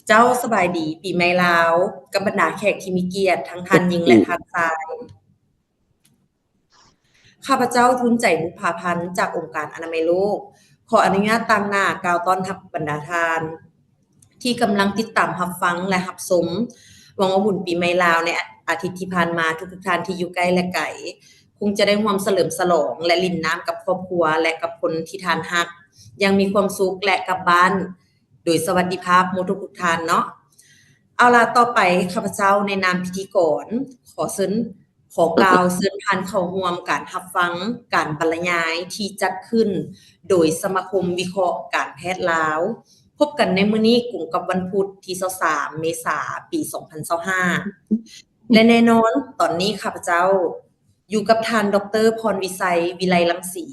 เจ้าสบายดีปีใหม่ลาวกับบรรดาแขกที่มีเกียรติทั้งท่านหญิงและท่านชายข้าพเจ้าทุนใจบุภาพันธ์จากองค์การอนามัยโลกขออนุญาตตั้งหน้ากล่าวต้อนรับบรรดาทานที่กำลังติดตามรับฟังและรับชมหวังว่าบุญปีใหม่ลาวในอาทิตย์ที่ผ่านมาทุกท่านที่อยู่ใกล้และไกลคงจะได้ร่วมเฉลิมฉลองและลิ้นน้ำกับครอบครัวและกับคนที่ท่านรักยังมีความสุขและกลับบ้านโดยสวัสดิภาพหมดทุกท่านเนาะ เอาล่ะต่อไปข้าพเจ้าในนามพิธีกรขอกล่าวเชิญท่านเข้าร่วมการรับฟังการบรรยายที่จัดขึ้นโดยสมาคมวิเคราะห์การแพทย์ลาวพบกันในมื้อนี้กลุ่มกับวันพุธที่23เมษายนปี2025และแน่นอนตอนนี้ข้าพเจ้าอยู่กับท่านดรพรวิไสวิไลรังสี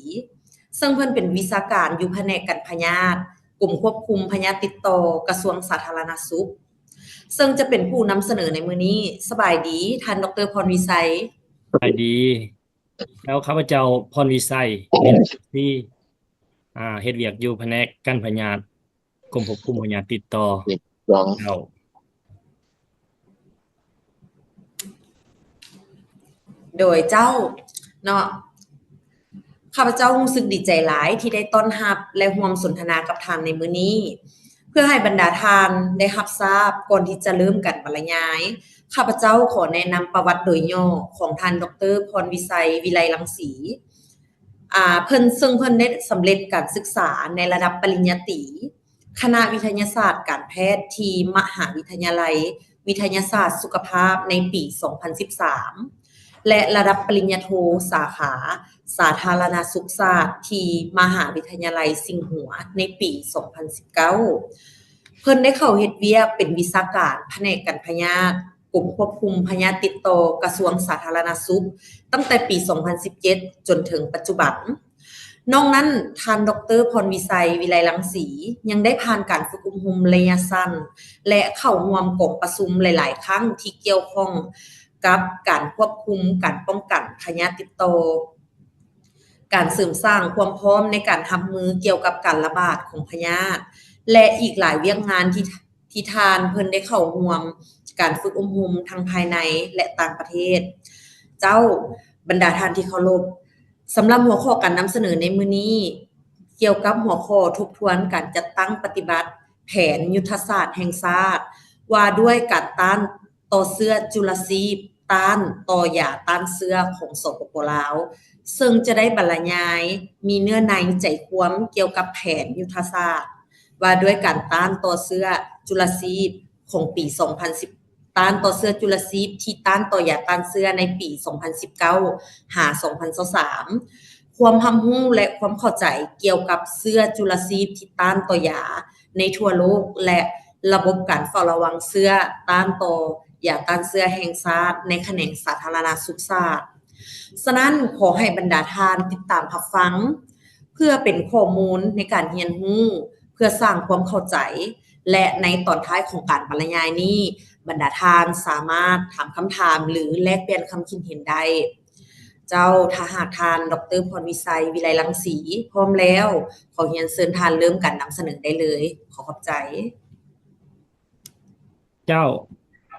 ซึ่งเพิ่นเป็นวิชาการอยู่แผนกการพยาธิกลุ่มควบคุมพยาธิติดต่อกระทรวงสาธารณสุข ซึ่งจะเป็นผู้นำเสนอในมื้อนี้สบายดีท่านดรพรวิไสสบายดี แล้วข้าพเจ้าพรวิไสเป็นที่เฮ็ดเวียกอยู่แผนกการพยาธิกรมควบคุมพยาธิติดต่อเจ้าโดยเจ้าเนาะข้าพเจ้ารู้สึกดีใจหลายที่ได้ต้อนรับและร่วมสนทนากับท่านในมื้อนี้เพื่อให้บรรดาท่านได้รับทราบก่อนที่จะเริ่มการบรรยายข้าพเจ้าขอแนะนำประวัติโดยย่อของท่านดรพรวิไสวิไลรังสีเพิ่นได้สำเร็จการศึกษาในระดับปริญญาตรีคณะวิทยาศาสตร์การแพทย์ที่มหาวิทยาลัยวิทยาศาสตร์สุขภาพในปี2013และระดับปริญญาโทสาขาสาธารณสุขศาสตร์ที่มหาวิทยาลัยสิงห์หัวในปี2019เพิ่นได้เข้าเฮ็ดเวียกเป็นวิชาการแผนกการพยาธิกรมควบคุมพยาธิติดต่อกระทรวงสาธารณสุขตั้งแต่ปี2017จนถึงปัจจุบันนอกนั้นท่านดรพรวิไสวิไลรังสียังได้ผ่านการฝึกอบรมระยะสั้นและเข้าร่วมกองประชุมหลายๆครั้งที่เกี่ยวข้องกับการควบคุมการป้องกันพยาธิติดต่อการเสริมสร้างความพร้อมในการรับมือเกี่ยวกับการระบาดของพยาธิและอีกหลายเวียกงานที่ท่านเพิ่นได้เข้าร่วมการฝึกอบรมทั้งภายในและต่างประเทศเจ้าบรรดาท่านที่เคารพสำหรับหัวข้อการนำเสนอในมื้อนี้เกี่ยวกับหัวข้อทบทวนการจัดตั้งปฏิบัติแผนยุทธศาสตร์แห่งชาติว่าด้วยการต้านต่อเชื้อจุลชีพต้านต่อยาต้านเชื้อของสปป.ลาวซึ่งจะได้บรรยายมีเนื้อในใจความเกี่ยวกับแผนยุทธศาสตร์ว่าด้วยการต้านต่อเชื้อจุลชีพของปี2010ต้านต่อเชื้อจุลชีพที่ต้านต่อยาต้านเชื้อในปี2019หา2023ความรู้รู้และความเข้าใจเกี่ยวกับเชื้อจุลชีพที่ต้านต่อยาในทั่วโลกและระบบการเฝ้าระวังเชื้อต้านต่อยาต้านเชื้อแห่งชาติในแขนงสาธารณสุขศาสตร์ฉะนั้นขอให้บรรดาท่านติดตามรับฟังเพื่อเป็นข้อมูลในการเรียนรู้เพื่อสร้างความเข้าใจและในตอนท้ายของการบรรยายนี้บรรดาท่านสามารถถามคำถามหรือแลกเปลี่ยนความคิดเห็นได้เจ้าถ้าหากท่านดรพรวิไสวิไลรังสีพร้อมแล้วขอเรียนเชิญท่านเริ่มการนำเสนอได้เลยขอขอบใจเจ้า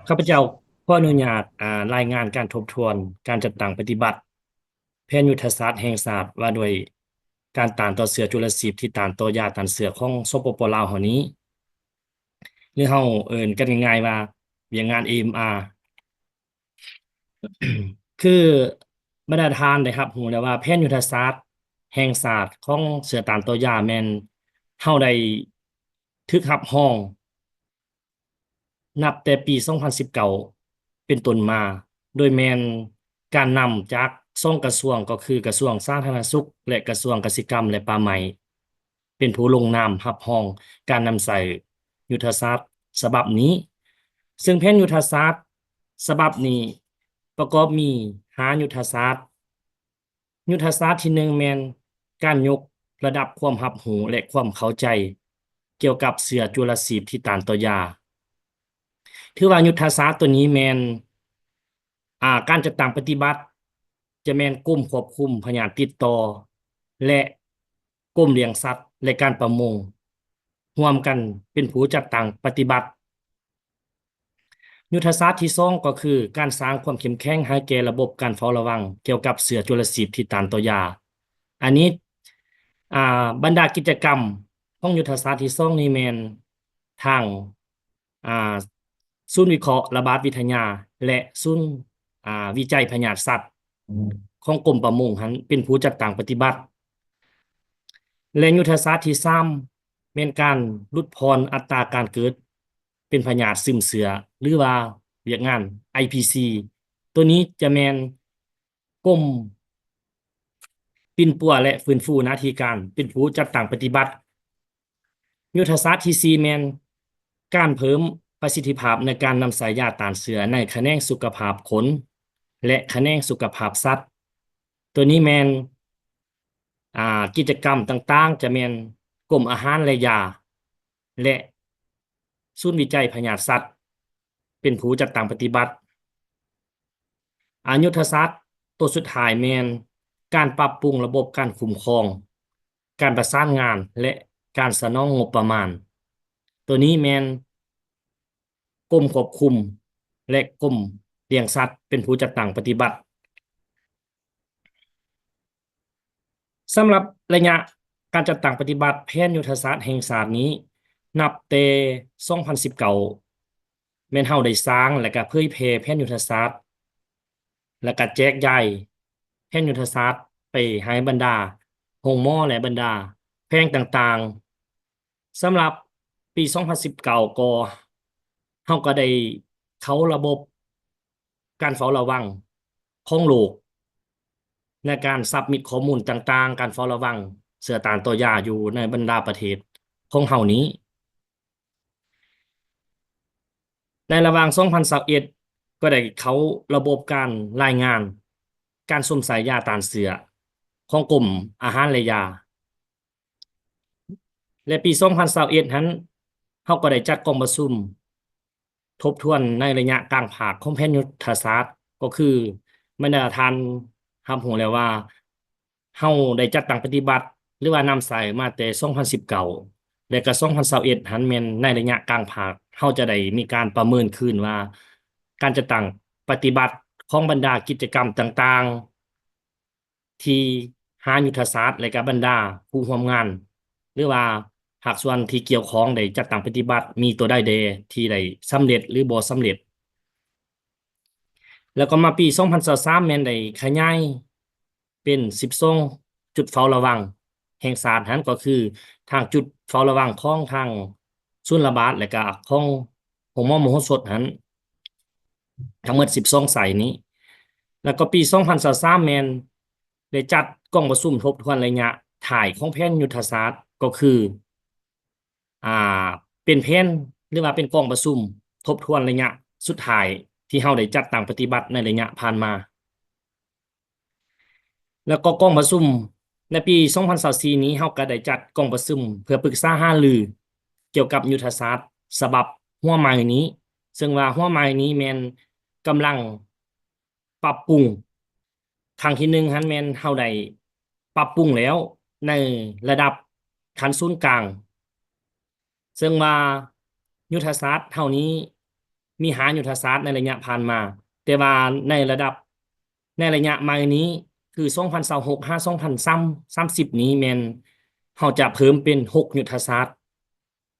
ข้าพเจ้าขออนุญาตรายงานการทบทวนการจัดตั้งปฏิบัติแผนยุทธศาสตร์แห่งชาติว่าด้วยการต้านต่อเชื้อจุลชีพที่ต้านต่อยาต้านเชื้อของสปป.ลาวเฮานี้หรือเฮาเอิ้นกันง่ายๆว่าเวียกงาน AMR คือบรรดาท่านได้รับรู้แล้วว่าแผนยุทธศาสตร์แห่งชาติของเชื้อต้านต่อยาแม่นเฮาได้ถูกรับรองนับแต่ปี2019เป็นต้นมาโดยแม่นการนำจาก2กระทรวงก็คือกระทรวงสาธารณสุขและกระทรวงกสิกรรมและป่าไม้เป็นผู้ลงนามรับรองการนำใช้ยุทธศาสตร์ฉบับนี้ซึ่งแผนยุทธศาสตร์ฉบับนี้ประกอบมี5ยุทธศาสตร์ยุทธศาสตร์ที่1แม่นการยกระดับความรับรู้และความเข้าใจเกี่ยวกับเชื้อจุลชีพที่ต้านต่อยาถือว่ายุทธศาสตร์ตัวนี้แม่นการจัดตั้งปฏิบัติจะแม่นกรมควบคุมพยาธิติดต่อและกรมเลี้ยงสัตว์และการประมงร่วมกันเป็นผู้จัดตั้งปฏิบัติ ยุทธศาสตร์ที่2ก็คือการสร้างความเข้มแข็งให้แก่ระบบการเฝ้าระวังเกี่ยวกับเสือจุลชีพที่ต้านต่อยาอันนี้บรรดากิจกรรมของยุทธศาสตร์ที่2นี่แม่นทางอ่าศูนย์วิเคราะห์ระบาดวิทยาและศูนย์วิจัยพยาธิสัตว์ของกรมประมงหั้นเป็นผู้จัดตั้งปฏิบัติ และยุทธศาสตร์ที่3แม่นการลดพรอัตราการเกิดเป็นพยาธิซึมเสือหรือว่าเรียกงาน IPC ตัวนี้จะแม่นกรมปิ่นปัวและฟื้นฟูนาทีการเป็นผู้จัดตั้งปฏิบัติยุทธศาสตร์ที่4แม่นการเพิ่มประสิทธิภาพในการนำสายยาต้านเสือในแขนงสุขภาพคนและแขนงสุขภาพสัตว์ตัวนี้แม่น กิจกรรมต่างๆจะแม่นกรมอาหารและยาและศูนย์วิจัยพยาธิสัตว์เป็นผู้จัดตั้งปฏิบัติยุทธศาสตร์ตัวสุดท้ายแม่นการปรับปรุงระบบการคุ้มครองการประสานงานและการสนองงบประมาณตัวนี้แม่นกรมควบคุมและกรมเลี้ยงสัตว์เป็นผู้จัดตั้งปฏิบัติ สำหรับระยะการจัดตั้งปฏิบัติแผนยุทธศาสตร์แห่งชาตินี้นับแต่2019แม่นเฮาได้สร้างและก็เผยแพร่แผนยุทธศาสตร์และก็แจกจ่ายแผนยุทธศาสตร์ไปให้บรรดาโรงหมอและบรรดาแพร่งต่างๆสำหรับปี2019ก็เฮาก็ได้เข้าระบบการเฝ้าระวังของโลก ในการซับมิตข้อมูลต่างๆ การเฝ้าระวังเสือตานตัวยาอยู่ในบรรดาประเทศของเฮานี้ ในระหว่าง2021ก็ได้เข้าระบบการรายงานการสุ่มสายยาตานเสือของกรมอาหารและยา และปี2021นั้นเฮาก็ได้จัดกองประชุมทบทวนในระยะกลางภาคของแผนยุทธศาสตร์ก็คือบรรดาท่านรับรู้แล้วว่าเฮาได้จัดตั้งปฏิบัติหรือว่านำใส่มาแต่2019และก็2021หันแม่นในระยะกลางภาคเฮาจะได้มีการประเมินคืนว่าการจัดตั้งปฏิบัติของบรรดากิจกรรมต่างๆที่หายุทธศาสตร์และก็บรรดาผู้ร่วมงานหรือว่าภาคส่วนที่เกี่ยวข้องได้จัดตั้งปฏิบัติมีตัวใดแดที่ได้สำเร็จหรือบ่สำเร็จ แล้วก็มาปี2023แม่นได้ขยายเป็น12จุดเฝ้าระวังแห่งชาตินั้นก็คือทางจุดเฝ้าระวังของทางศูนย์ระบาดและก็ของโรงหมอมโหสถนั้นทั้งหมด12สายนี้ แล้วก็ปี2023แม่นได้จัดกองประชุมทบทวนระยะถ่ายของแผนยุทธศาสตร์ก็คืออ่าเป็นแผนหรือว่าเป็นกองประชุมทบทวนระยะสุดท้ายที่เฮาได้จัดตั้งปฏิบัติในระยะผ่านมา แล้วก็กองประชุมในปี2024นี้เฮาก็ได้จัดกองประชุมเพื่อปรึกษาหารือเกี่ยวกับยุทธศาสตร์ฉบับหัวใหม่นี้ ซึ่งว่าหัวใหม่นี้แม่นกำลังปรับปรุงครั้งที่1หั้นแม่นเฮาได้ปรับปรุงแล้วในระดับขั้นศูนย์กลาง ซึ่งว่ายุทธศาสตร์เท่านี้มีหายุทธศาสตร์ในระยะผ่านมา แต่ว่าในระดับในระยะใหม่นี้คือ2026 5 2030นี้แม่นเฮาจะเพิ่มเป็น6ยุทธศาสตร์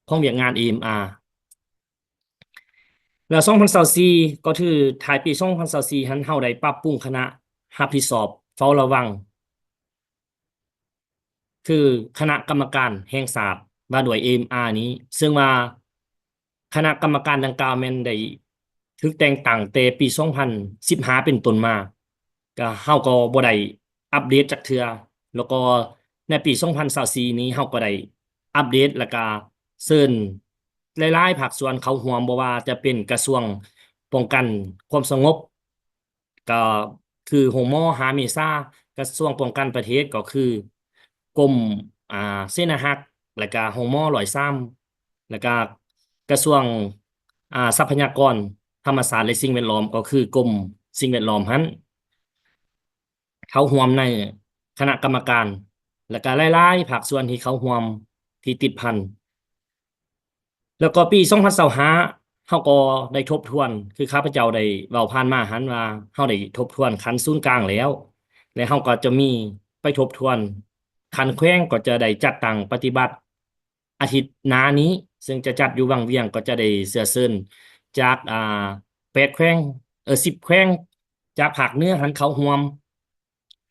ของเวียกงาน EMR แล้ว2024ก็คือท้ายปี2024หั้นเฮาได้ปรับปรุงคณะรับผิดชอบเฝ้าระวัง คือคณะกรรมการแห่งชาติว่าด้วย AMR นี้ ซึ่งว่าคณะกรรมการดังกล่าวแม่นได้ถูกแต่งตั้งแต่ปี2015เป็นต้นมาก็เฮาก็บ่ได้อัปเดตจักเทื่อแล้วก็ในปี2024นี้เฮาก็ได้อัปเดตแล้วก็เชิญหลายๆภาคส่วนเข้าร่วมบ่ว่าจะเป็นกระทรวงป้องกันความสงบก็คือหมหาเมษากระทรวงป้องกันประเทศก็คือกรมอ่าเสนาฮักแล้วก็หมร้อยซ้ำแล้วก็กระทรวงทรัพยากรธรรมศาสตร์และสิ่งแวดล้อมก็คือกรมสิ่งแวดล้อมหั้นเขาร่วมในคณะกรรมการแล้วก็หลายๆภาคส่วนที่เขาร่วมที่ติดพันแล้วก็ปี2025 เฮาก็ได้ทบทวนคือข้าพเจ้าได้เว้าผ่านมาหันว่าเฮาได้ทบทวนคันศูนย์กลางแล้วและเฮาก็จะมีไปทบทวนคันแขวงก็จะได้จัดตั้งปฏิบัติอาทิตย์หน้านี้ซึ่งจะจัดอยู่วังเวียงก็จะได้เชื้อเชิญจาก8แขวง10แขวงจากภาคเหนือหันเข้าร่วม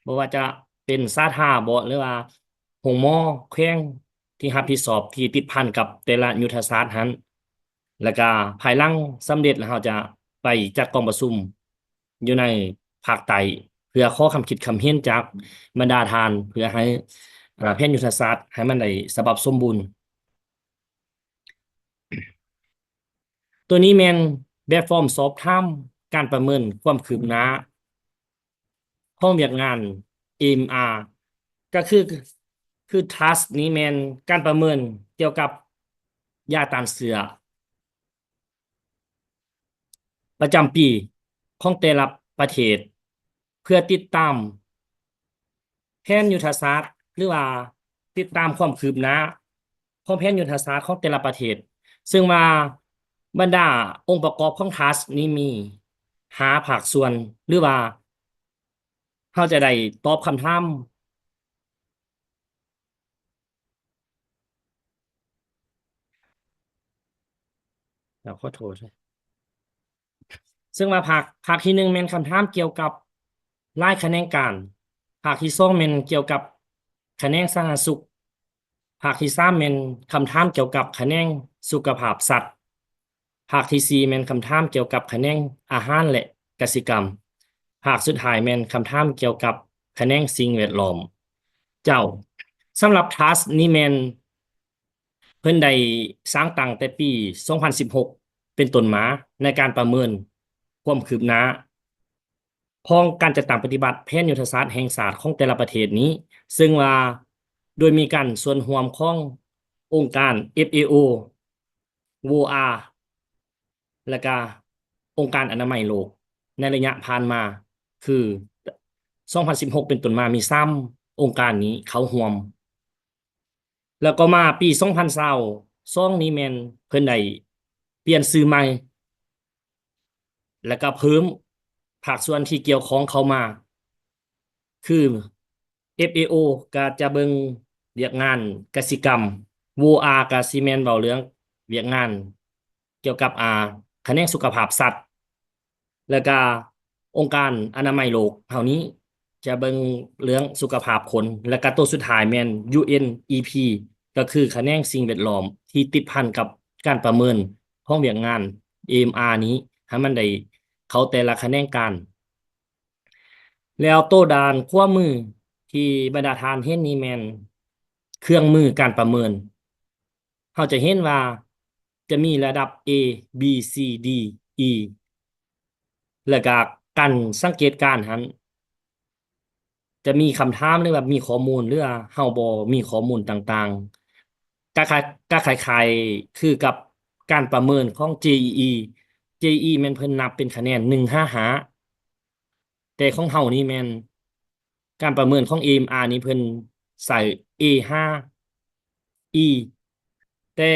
บ่ว่าจะเป็นสาธาบ่หรือว่าโรงหมอแขวงที่รับผิดชอบที่ติดพันกับแต่ละยุทธศาสตร์หั้น แล้วก็ภายหลังสำเร็จแล้วเราจะไปจัดกองประชุมอยู่ในภาคใต้เพื่อขอคำคิดคำเห็นจากบรรดาทานเพื่อให้แผนยุทธศาสตร์ให้มันได้ฉบับสมบูรณ์ตัวนี้แม่นแบบฟอร์มสอบถามการประเมินความคืบหน้าของเวียกงาน AMR ก็คือทัสนี้แม่นการประเมินเกี่ยวกับยาต้านเสือ ประจำปีของแต่ละประเทศเพื่อติดตามแผนยุทธศาสตร์หรือว่าติดตามความคืบหน้าของแผนยุทธศาสตร์ของแต่ละประเทศซึ่งว่าบรรดาองค์ประกอบของทัสนี้มีหาภาคส่วนหรือว่าเราจะได้ตอบคำถามขอโทษ ซึ่งว่าภาคที่หนึ่งแม่นคำถามเกี่ยวกับรายคะแนนการภาคที่สองแม่นเกี่ยวกับคะแนนสาธารณสุขภาคที่สามแม่นคำถามเกี่ยวกับคะแนนสุขภาพสัตว์ภาคที่สี่แม่นคำถามเกี่ยวกับคะแนนอาหารและกสิกรรมภาคสุดท้ายแม่นคำถามเกี่ยวกับคะแนนสิ่งแวดล้อมเจ้าสำหรับทัสนี้แม่นเพิ่นได้สร้างตั้งแต่ปี2016เป็นต้นมาในการประเมินความคืบหน้า ของการจัดตั้งปฏิบัติแผนยุทธศาสตร์แห่งชาติของแต่ละประเทศนี้ซึ่งว่าโดยมีการส่วนร่วมขององค์การ FAO WOR และก็องค์การอนามัยโลกในระยะผ่านมาคือ2016เป็นต้นมามี3องค์การนี้เข้าร่วมแล้วก็มาปี2022นี้แม่นเพิ่นได้เปลี่ยนชื่อใหม่แล้วก็เพิ่มภาคส่วนที่เกี่ยวข้องเข้ามา คือ FAO ก็จะเบิ่งเวียกงานกสิกรรม WOR ก็สิแม่นเว้าเรื่องเวียกงานเกี่ยวกับคะแนนสุขภาพสัตว์แล้วก็องค์การอนามัยโลกเฮานี้จะเบิ่งเรื่องสุขภาพคนแล้วก็ตัวสุดท้ายแม่น UNEP ก็คือคะแนนสิ่งแวดล้อมที่ติดพันกับการประเมินของเวียกงาน AMR นี้ให้มันได้เข้าแต่ละคะแนนการ แล้วโต้ด้านขวามือที่บรรดาทานเห็นนี่แม่นเครื่องมือการประเมินเราจะเห็นว่าจะมีระดับ A B C D E แล้วก็การสังเกตการณ์หั้นจะมีคำถามหรือว่ามีข้อมูลหรือว่าเราบ่มีข้อมูลต่างๆก็คล้ายๆคือกับการประเมินของ JEE JEE แม่นเพิ่นนับเป็นคะแนน155แต่ของเฮานี่แม่น การประเมินของ AMR นี้เพิ่นใส่ A5 E แต่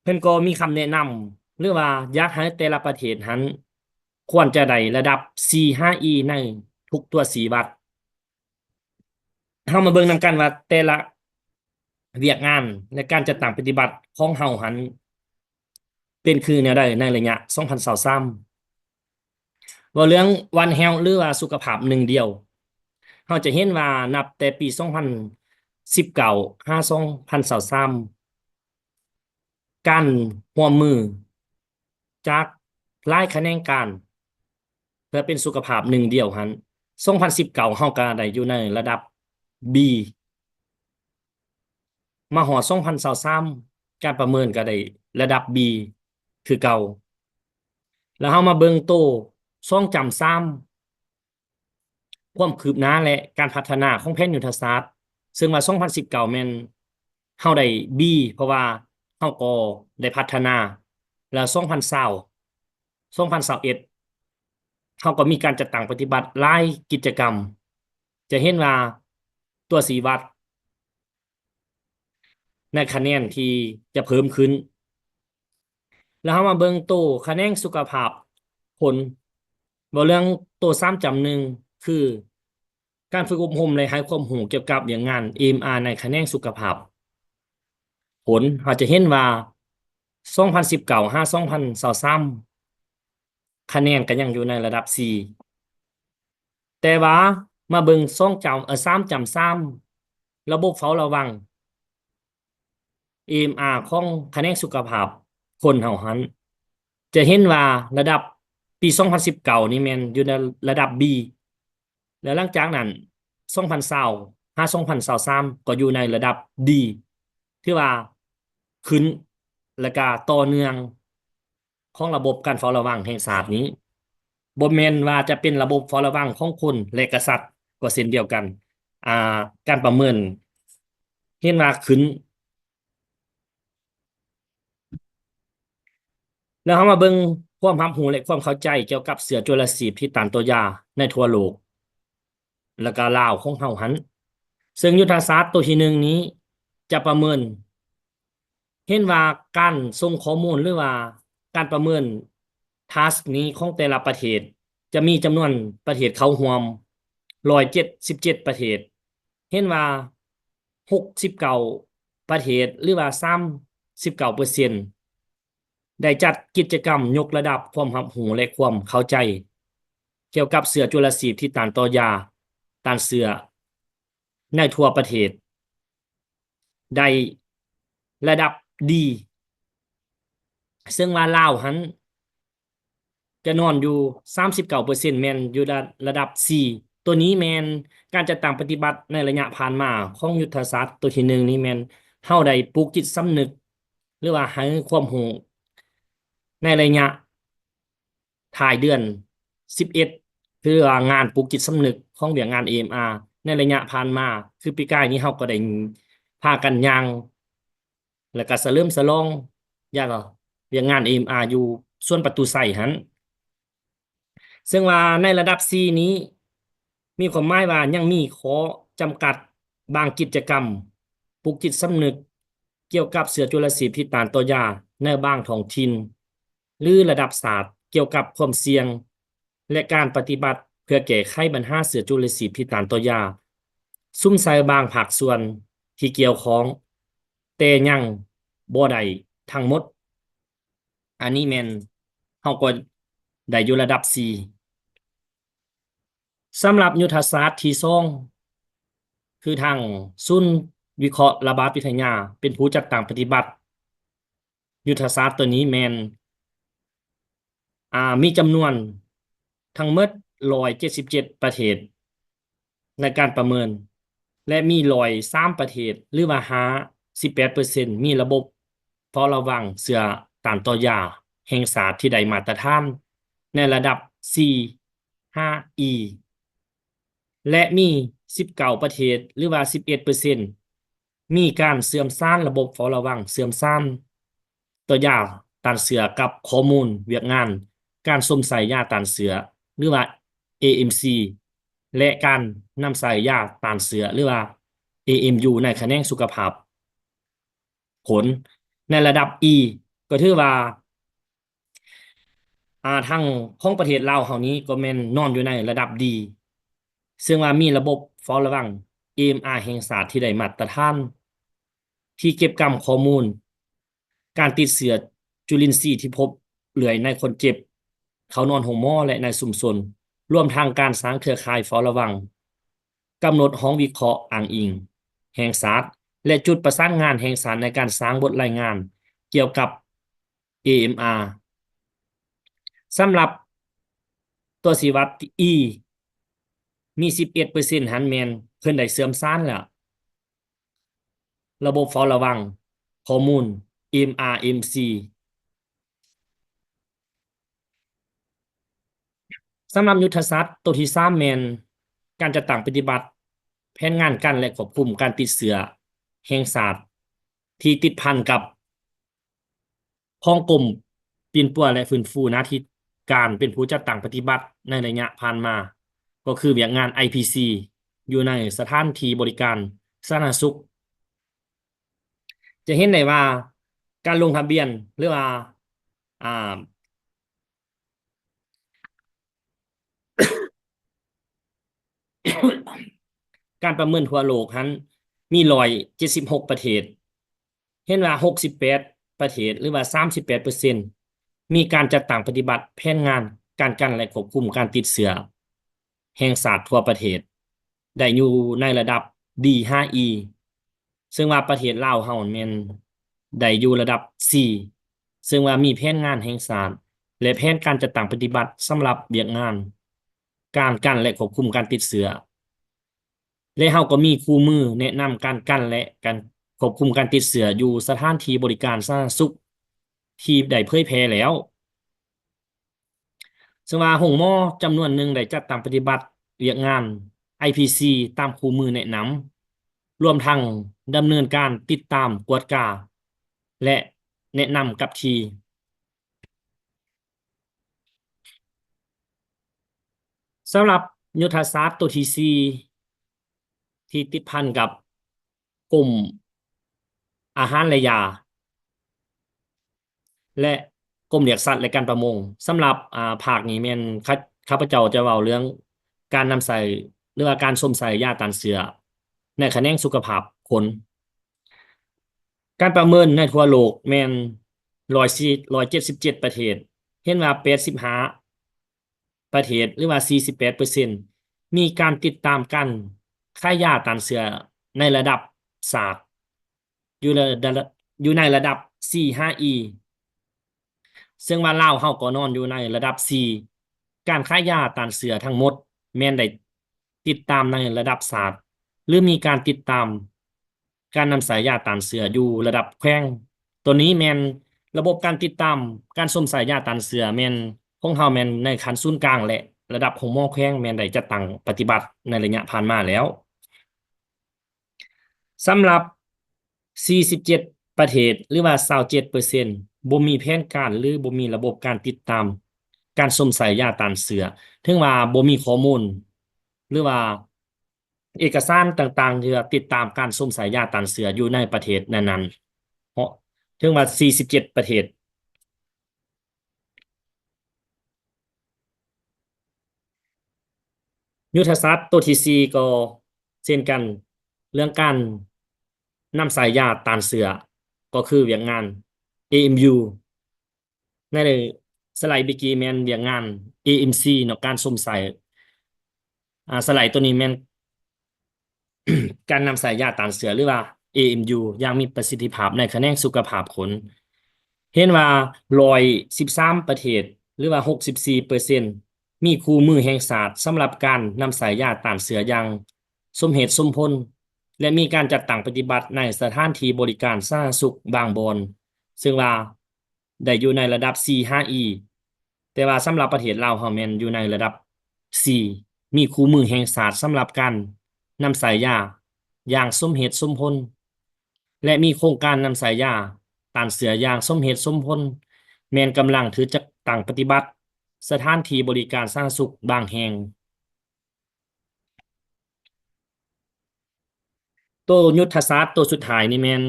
เพิ่นก็มีคำแนะนำหรือว่าอยากให้แต่ละประเทศหั้นควรจะได้ระดับ C5E ในทุกตัวสีวัดเฮามาเบิ่งนำกันว่าแต่ละเวียกงานและการจัดตั้งปฏิบัติของเฮาหั้นเป็นคือแนวใดในระยะ2023ว่าเรื่อง One Health หรือว่าสุขภาพหนึ่งเดียว เราจะเห็นว่านับแต่ปี2019หา2023การร่วมมือจากหลายคะแนนการเพื่อเป็นสุขภาพหนึ่งเดียวหั้น2019เฮาก็ได้อยู่ในระดับ B มาฮอด2023การประเมินก็ได้ระดับ B คือเก่าแล้วเฮามาเบิ่งโต้2-3ความคืบหน้าและการพัฒนาของแผนยุทธศาสตร์ซึ่งว่า2019แม่นเฮาได้ B เพราะว่าเฮาก็ได้พัฒนาแล้ว2020 2021เฮาก็มีการจัดตั้งปฏิบัติหลายกิจกรรมจะเห็นว่าตัวสีวัดในคะแนนที่จะเพิ่มขึ้น แล้วเรามาเบิ่งตัวคะแนนสุขภาพผลบ่เรื่องตัว3.1คือการฝึกอบรมและให้ความรู้เกี่ยวกับเรื่องงาน EMR ในคะแนนสุขภาพผลเราจะเห็นว่า2019หา2023คะแนนก็ยังอยู่ในระดับ4แต่ว่ามาเบิ่ง3.3ระบบเฝ้าระวัง EMR ของคะแนนสุขภาพคนเฮาหั้นจะเห็นว่าระดับปี2019นี่แม่นอยู่ในระดับ B แล้วหลังจากนั้น2020หา2023ก็อยู่ในระดับ D ที่ว่าขึ้นแล้วก็ต่อเนื่องของระบบการเฝ้าระวังแห่งชาตินี้บ่แม่นว่าจะเป็นระบบเฝ้าระวังของคนและกษัตริย์ก็เช่นเดียวกันอ่าการประเมินเห็นว่าขึ้น แล้วเรามาเบิ่งความรับรู้และความเข้าใจเกี่ยวกับเสือจุลชีพที่ต้านตัวยาในทั่วโลกแล้วก็ลาวของเฮาหั้นซึ่งยุทธศาสตร์ตัวที่1นี้จะประเมินเห็นว่าการส่งข้อมูลหรือว่าการประเมินทัสนี้ของแต่ละประเทศจะมีจำนวนประเทศเข้าร่วม177ประเทศเห็นว่า69ประเทศหรือว่า39%ได้จัดกิจกรรมยกระดับความรับรู้และความเข้าใจเกี่ยวกับเสือจุลชีพที่ต้านต่อยาต้านเสือในทั่วประเทศได้ระดับดีซึ่งว่าลาวหั้นจะนอนอยู่39%แม่นอยู่ระดับ4ตัวนี้แม่นการจัดตั้งปฏิบัติในระยะผ่านมาของยุทธศาสตร์ตัวที่1นี้แม่นเฮาได้ปลูกจิตสำนึกหรือว่าให้ความรู้ในระยะ ท้ายเดือน11คือว่างานปลูกจิตสำนึกของเวียกงาน AMR ในระยะผ่านมาคือปีกายนี้เราก็ได้พากันย่างแล้วก็เสริมฉลองอย่างเวียกงาน AMR อยู่ส่วนประตูไส้หั้นซึ่งว่าในระดับ4นี้มีความหมายว่ายังมีข้อจำกัดบางกิจกรรมปลูกจิตสำนึกเกี่ยวกับเสือจุลชีพที่ต้านต่อยาในบางท้องถิ่นหรือระดับศาสตร์เกี่ยวกับความเสี่ยงและการปฏิบัติเพื่อแก้ไขปัญหาเสือจุลชีพที่ต้านต่อยาซุ่มใส่บางภาคส่วนที่เกี่ยวข้องแต่ยังบ่ได้ทั้งหมดอันนี้แม่นเฮาก็ได้อยู่ระดับ4สำหรับยุทธศาสตร์ที่2คือทางศูนย์วิเคราะห์ระบาดวิทยาเป็นผู้จัดตั้งปฏิบัติยุทธศาสตร์ตัวนี้แม่นมีจำนวนทั้งหมด177ประเทศในการประเมินและมี103ประเทศหรือว่า58%มีระบบเฝ้าระวังเสือต้านต่อยาแห่งชาติที่ได้มาตรฐานในระดับ 4-5E และมี19ประเทศหรือว่า11%มีการเสื่อมทรานระบบเฝ้าระวังเสื่อมทรานตัวยาต้านเสือกับข้อมูลเวียกงานการสวมใส่ยาต้านเสือหรือว่า AMC และการนำใส่ยาต้านเสือหรือว่า AMU ในคะแนนสุขภาพผลในระดับ E ก็ถือว่าทางของประเทศลาวเฮานี้ก็แม่นนอนอยู่ในระดับดีซึ่งว่ามีระบบเฝ้าระวัง EMR แห่งชาติที่ได้มาตรฐานที่เก็บกำข้อมูลการติดเชื้อจุลินทรีย์ที่พบเหลือในคนเจ็บเขานอนโรงหมอและในชุมชนรวมทางการสร้างเครือข่ายเฝ้าระวังกำหนดห้องวิเคราะห์อ้างอิงแห่งชาติและจุดประสานงานแห่งชาติในการสร้างบทรายงานเกี่ยวกับ AMR สำหรับตัวชี้วัด E มี11%หันแม่นเพิ่นได้เสื่อมทรานแล้วระบบเฝ้าระวังข้อมูล MRMC สำหรับยุทธศาสตร์ตัวที่3แม่นการจัดตั้งปฏิบัติแผนงานกันและควบคุมการติดเชื้อแห่งชาติที่ติดพันกับของกรมปีนป่วยและฟื้นฟูหน้าที่การเป็นผู้จัดตั้งปฏิบัติในระยะผ่านมาก็คือเวียกงาน IPC อยู่ในสถานที่บริการสาธารณสุขจะเห็นได้ว่าการลงทะเบียนหรือว่า อ่า การประเมินทั่วโลกนั้นมี176ประเทศเห็นว่า68ประเทศหรือว่า38%มีการจัดตั้งปฏิบัติแผนงานการกันและควบคุมการติดเชื้อแห่งชาติทั่วประเทศได้อยู่ในระดับ D5E ซึ่งว่าประเทศลาวเฮาแม่นได้อยู่ระดับ C ซึ่งว่ามีแผนงานแห่งชาติและแผนการจัดตั้งปฏิบัติสำหรับเวียกงานการกันและควบคุมการติดเชื้อ และเราก็มีคู่มือแนะนำการกันและการควบคุมการติดเชื้ออยู่สถานที่บริการสาธารณสุขที่ได้เผยแพร่แล้วซึ่งว่าโรงหมอจำนวนหนึ่งได้จัดตั้งปฏิบัติเวียกงาน IPC ตามคู่มือแนะนำรวมทั้งดำเนินการติดตามกวดกาและแนะนำกับทีสำหรับยุทธศาสตร์ตัวที่4ที่ติดพันกับกลุ่มอาหารและยา และกรมเลี้ยงสัตว์และการประมงสำหรับภาคนี้แม่นข้าพเจ้าจะเว้าเรื่องการนำใส่หรือว่าการสวมใส่ยาต้านเชื้อในแขนงสุขภาพคนการประเมินในทั่วโลกแม่น177ประเทศเห็นว่า85ประเทศหรือว่า48%มีการติดตามกันค่ายาต้านเชื้อในระดับศาสตร์อยู่ในระดับ 4-5E ซึ่งว่าลาวเฮาก็นอนอยู่ในระดับ4การค้ายาต้านเสือทั้งหมดแม่นได้ติดตามในระดับศาสตร์หรือมีการติดตามการนำสายยาต้านเสืออยู่ระดับแขวงตัวนี้แม่นระบบการติดตามการส่งสายยาต้านเสือแม่นของเฮาแม่นในขั้นศูนย์กลางและระดับของหม้อแขวงแม่นได้จัดตั้งปฏิบัติในระยะผ่านมาแล้วสำหรับ47ประเทศหรือว่า27%บ่มีแผนการหรือบ่มีระบบการติดตามการสวมใส่ยาต้านเสือถึงว่าบ่มีข้อมูลหรือว่าเอกสารต่างๆที่ว่าติดตามการสวมใส่ยาต้านเสืออยู่ในประเทศนั้นๆเพราะถึงว่า47ประเทศยุทธศาสตร์ตัวที่4ก็เช่นกันเรื่องการนำสายยาต้านเสือก็คือเวียกงาน AMU ในสไลด์เมื่อกี้แม่นเวียกงาน AMC เนาะการสวมใส่สไลด์ตัวนี้แม่น การนำสายยาต้านเสือหรือว่า AMU อย่างมีประสิทธิภาพในแขนงสุขภาพคนเห็นว่า113ประเทศหรือว่า64%มีคู่มือแห่งชาติสำหรับการนำสายยาต้านเสืออย่างสมเหตุสมผลและมีการจัดตั้งปฏิบัติในสถานที่บริการสาธารณสุขบางบอนซึ่งว่าได้อยู่ในระดับ 4-5E แต่ว่าสำหรับประเทศลาวเฮาแม่นอยู่ในระดับ C มีคู่มือแห่งชาติสำหรับการนำสายยาอย่างสมเหตุสมผลและมีโครงการนำสายยาต้านเสืออย่างสมเหตุสมผลแม่นกำลังถือจักตั้งปฏิบัติสถานที่บริการสาธารณสุขบางแห่งตัวยุทธศาสตร์ตัวสุดท้ายนี่แม่น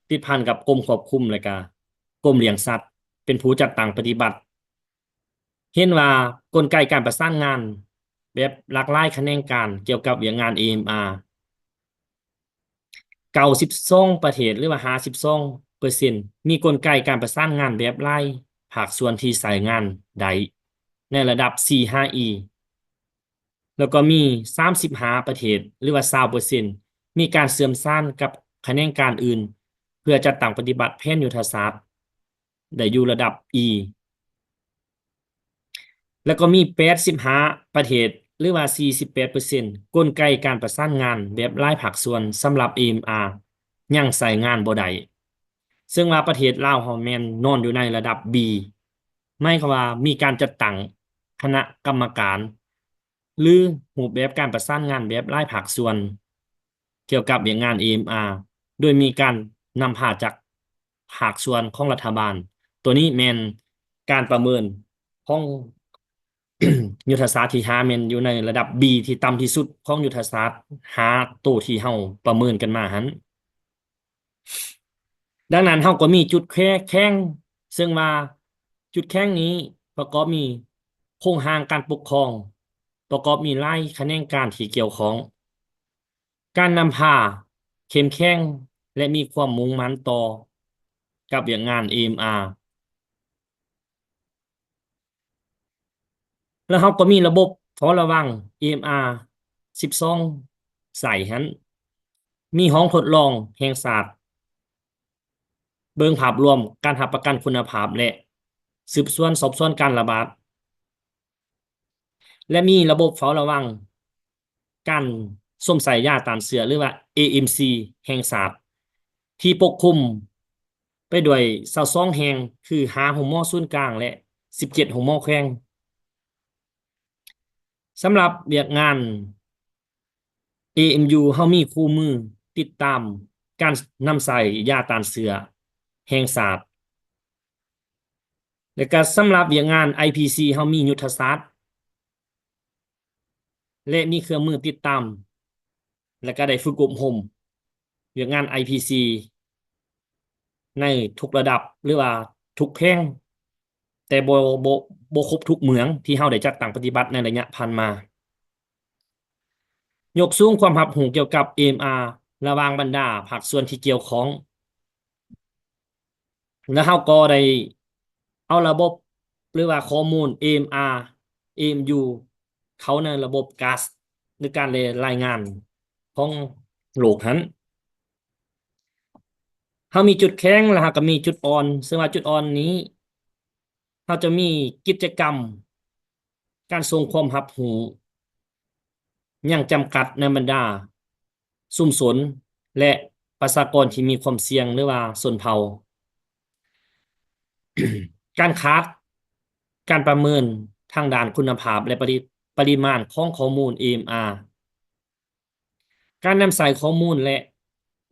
ติดพันกับกรมควบคุมและก็กรมเลี้ยงสัตว์เป็นผู้จัดตั้งปฏิบัติเห็นว่ากลไกการประสานงานแบบหลากหลายแขนงการเกี่ยวกับเรื่องงาน AMR 92ประเทศหรือว่า52%มีกลไกการประสานงานแบบรายภาคส่วนที่ใช้งานใดในระดับ 4-5E แล้วก็มี35ประเทศหรือว่า20%มีการเสื่อมสานกับแขนงการอื่นเพื่อจัดตั้งปฏิบัติแผนยุทธศาสตร์ได้อยู่ระดับ E แล้วก็มี85ประเทศหรือว่า48%กลไกการประสานงานแบบรายภาคส่วนสำหรับ AMR ยังใช้งานบ่ได้ซึ่งว่าประเทศลาวเฮาแม่นนอนอยู่ในระดับ B หมายความว่ามีการจัดตั้งคณะกรรมการหรือรูปแบบการประสานงานแบบรายภาคส่วนเกี่ยวกับเรื่องงาน AMR โดยมีการนำพาจากภาคส่วนของรัฐบาลตัวนี้แม่นการประเมินของ ยุทธศาสตร์ที่5แม่นอยู่ในระดับ B ที่ต่ำที่สุดของยุทธศาสตร์5ตัวที่เฮาประเมินกันมาหั้นดังนั้นเฮาก็มีจุดแข็ง ซึ่งว่าจุดแข็งนี้ประกอบมีโครงสร้างการปกครอง ประกอบมีหลายแขนงการที่เกี่ยวข้องการนำพาเข้มแข็งและมีความมุ่งมั่นต่อกับเวียกงาน AMR แล้วเราก็มีระบบเฝ้าระวัง AMR 12ใส่หั้นมีห้องทดลองแห่งศาสตร์เบิ่งภาพรวมการรับประกันคุณภาพและสืบสวนสอบสวนการระบาดและมีระบบเฝ้าระวังการสวมใส่ยาต้านเชื้อหรือว่า AMC แห่งศาสตร์ที่ปกคลุมไปด้วย22แห่งคือ5โรงหมอศูนย์กลางและ17โรงหมอแขวงสำหรับเวียกงาน AMU เฮามีคู่มือติดตามการนำใส่ยาต้านเชื้อแห่งศาสตร์และก็สำหรับเวียกงาน IPC เฮามียุทธศาสตร์และมีเครื่องมือติดตามและก็ได้ฝึกอบรมเวียกงาน IPC ในทุกระดับหรือว่าทุกแห่งแต่บ่ครบทุกเมืองที่เฮาได้จัดตั้งปฏิบัติในระยะผ่านมายกสูงความรับรู้เกี่ยวกับ AMR ระหว่างบรรดาภาคส่วนที่เกี่ยวข้องแล้วเราก็ได้เอาระบบหรือว่าข้อมูล AMR AMU เขาในระบบ GAS ในการรายงานของโลกนั้นเรามีจุดแข็งแล้วเราก็มีจุดอ่อนซึ่งว่าจุดอ่อนนี้เราจะมีกิจกรรมการส่งความรับรู้อย่างจำกัดในบรรดาชุมชนและประชากรที่มีความเสี่ยงหรือว่าชนเผ่า การคาดการประเมินทางด้านคุณภาพและปริมาณของข้อมูล AMR การนำใส่ข้อมูลและ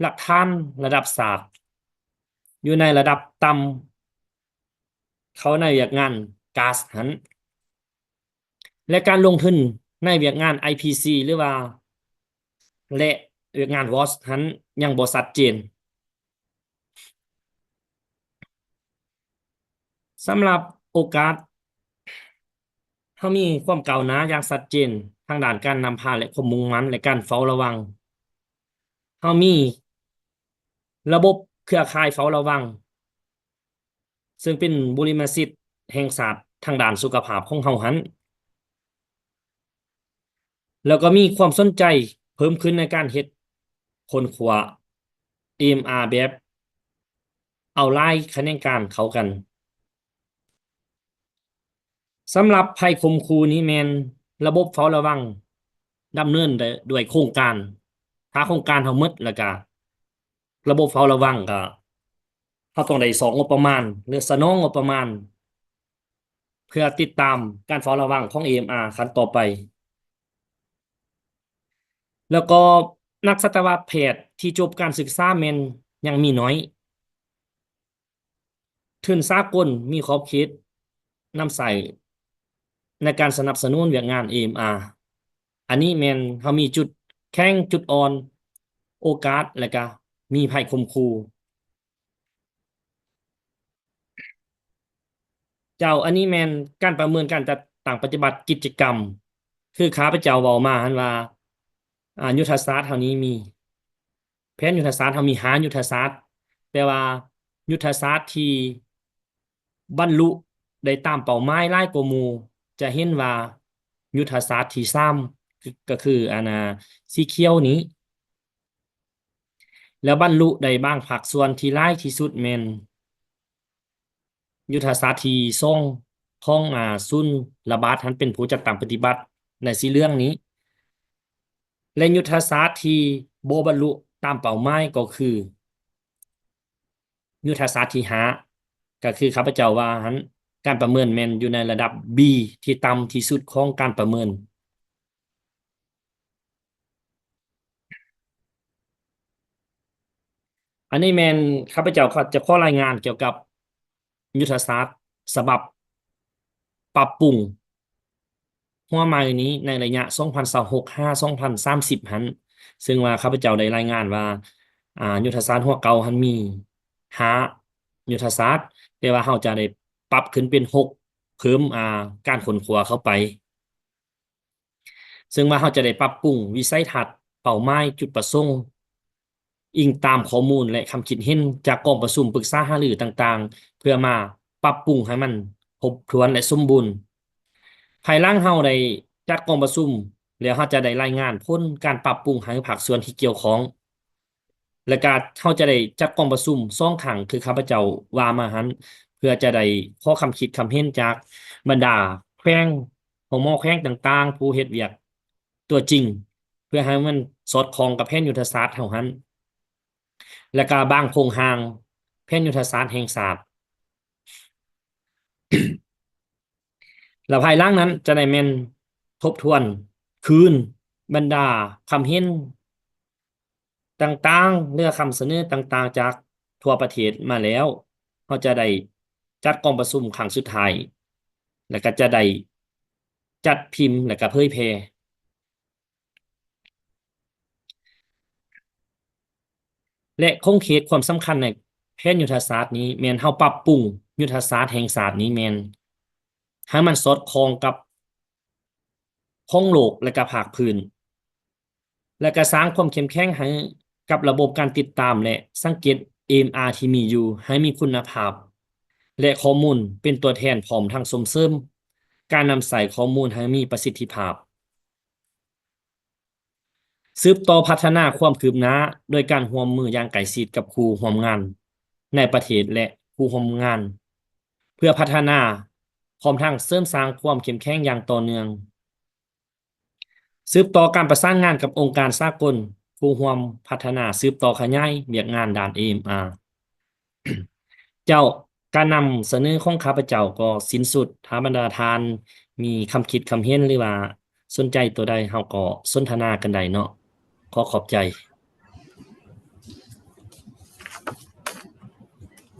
หลักฐานระดับศาสตร์อยู่ในระดับต่ำเขาในเวียกงานก๊าซหั้นและการลงทุนในเวียกงาน IPC หรือว่าและเวียกงาน WASP หั้นยังบ่ชัดเจนสำหรับโอกาสเขามีความก้าวหน้าอย่างชัดเจนทางด้านการนำพาและความมุ่งมั่นและการเฝ้าระวังเขามีระบบเครือข่ายเฝ้าระวังซึ่งเป็นบรมสิทธิ์แห่งศาสตร์ทางด้านสุขภาพของเฮาหั้นแล้วก็มีความสนใจเพิ่มขึ้นในการเฮ็ดค้นคว้า EMR แบบเอาหลายแขนงการเข้ากันสำหรับภัยข่มขู่นี้แม่นระบบเฝ้าระวังดำเนินด้วยโครงการถ้าโครงการเฮาหมดแล้วก็ระบบเฝ้าระวังก็เฮาต้องได้สองงบประมาณหรือสนองงบประมาณเพื่อติดตามการเฝ้าระวังของ EMR ขั้นต่อไปแล้วก็นักสัตวแพทย์ที่จบการศึกษาแม่นยังมีน้อยทุนสากลมีขอบเขตนำใส่ในการสนับสนุนเวียกงาน AMR อันนี้แม่นเฮามีจุดแข็งจุดอ่อนโอกาสและก็มีภัยข่มขู่เจ้าอันนี้แม่นการประเมินการจัดตั้งปฏิบัติกิจกรรมคือข้าพเจ้าเว้ามาหั่นว่ายุทธศาสตร์เท่านี้มีแผนยุทธศาสตร์เฮามี5ยุทธศาสตร์แต่ว่ายุทธศาสตร์ที่บรรลุได้ตามเป้าหมายหลายกว่าหมู่จะเห็นว่ายุทธศาสตร์ที่3ก็คืออันสีเขียวนี้แล้วบรรลุได้บางภาคส่วนที่หลายที่สุดแม่นยุทธศาสตร์ที่2ของศูนย์ระบาดหั้นเป็นผู้จัดตั้งปฏิบัติใน4เรื่องนี้และยุทธศาสตร์ที่บ่บรรลุตามเป้าหมายก็คือยุทธศาสตร์ที่5ก็คือข้าพเจ้าว่าหั้นการประเมินแม่นอยู่ในระดับ B ที่ต่ำที่สุดของการประเมินอันนี้แม่นข้าพเจ้าก็จะขอรายงานเกี่ยวกับยุทธศาสตร์ฉบับปรับปรุงหัวใหม่นี้ในระยะ2026-2030หั้นซึ่งว่าข้าพเจ้าได้รายงานว่ายุทธศาสตร์หัวเก่าหั้นมี5 ยุทธศาสตร์แต่ว่าเราจะได้ปรับขึ้นเป็น6เพิ่มการค้นคว้าเข้าไปซึ่งว่าเราจะได้ปรับปรุงวิสัยทัศน์เป้าหมายจุดประสงค์อิงตามข้อมูลและคำคิดเห็นจากกองประชุมปรึกษาหารือต่างๆเพื่อมาปรับปรุงให้มันครบถ้วนและสมบูรณ์ภายหลังเราได้จัดกองประชุมแล้วเราจะได้รายงานผลการปรับปรุงให้ภาคส่วนที่เกี่ยวข้องและก็เราจะได้จัดกองประชุม2 ครั้งคือข้าพเจ้าว่ามาหั้นเพื่อจะได้ขอคำคิดคำเห็นจากบรรดาแขวงหมแขวงต่างๆผู้เฮ็ดเวียกตัวจริงเพื่อให้มันสอดคล้องกับแผนยุทธศาสตร์เฮาหั้นและก็บางโครงร่างแผนยุทธศาสตร์แห่งชาติแล้วภายหลังนั้นจะได้แม่นทบทวนคืนบรรดาคำเห็นต่างๆเรือคำเสนอต่างๆจากทั่วประเทศมาแล้วเราจะได้จัดกองประชุมครั้งสุดท้ายแล้วก็จะได้จัดพิมพ์แล้วก็เผยแพร่และคงเขตความสำคัญในแผนยุทธศาสตร์นี้แม่นเฮาปรับปรุงยุทธศาสตร์แห่งชาตินี้แม่นให้มันสอดคล้องกับของโลกและก็ภาคพื้นและก็สร้างความเข้มแข็งให้กับระบบการติดตามและสังเกต AMR ที่มีอยู่ให้มีคุณภาพและข้อมูลเป็นตัวแทนพร้อมทั้งส่งเสริมการนำใส่ข้อมูลให้มีประสิทธิภาพสืบต่อพัฒนาความคืบหน้าโดยการร่วมมืออย่างใกล้ชิดกับครูร่วมงานในประเทศและครูร่วมงานเพื่อพัฒนาพร้อมทั้งเสริมสร้างความเข้มแข็งอย่างต่อเนื่องสืบต่อการประสานงานกับองค์การสากลผู้ร่วมพัฒนาสืบต่อขยายเวียกงานด้าน AMR เจ้าการนำเสนอของข้าพเจ้าก็สิ้นสุดถ้าบรรดาทานมีคำคิดคำเห็นหรือว่าสนใจตัวใดเราก็สนทนากันได้เนาะขอขอบใจ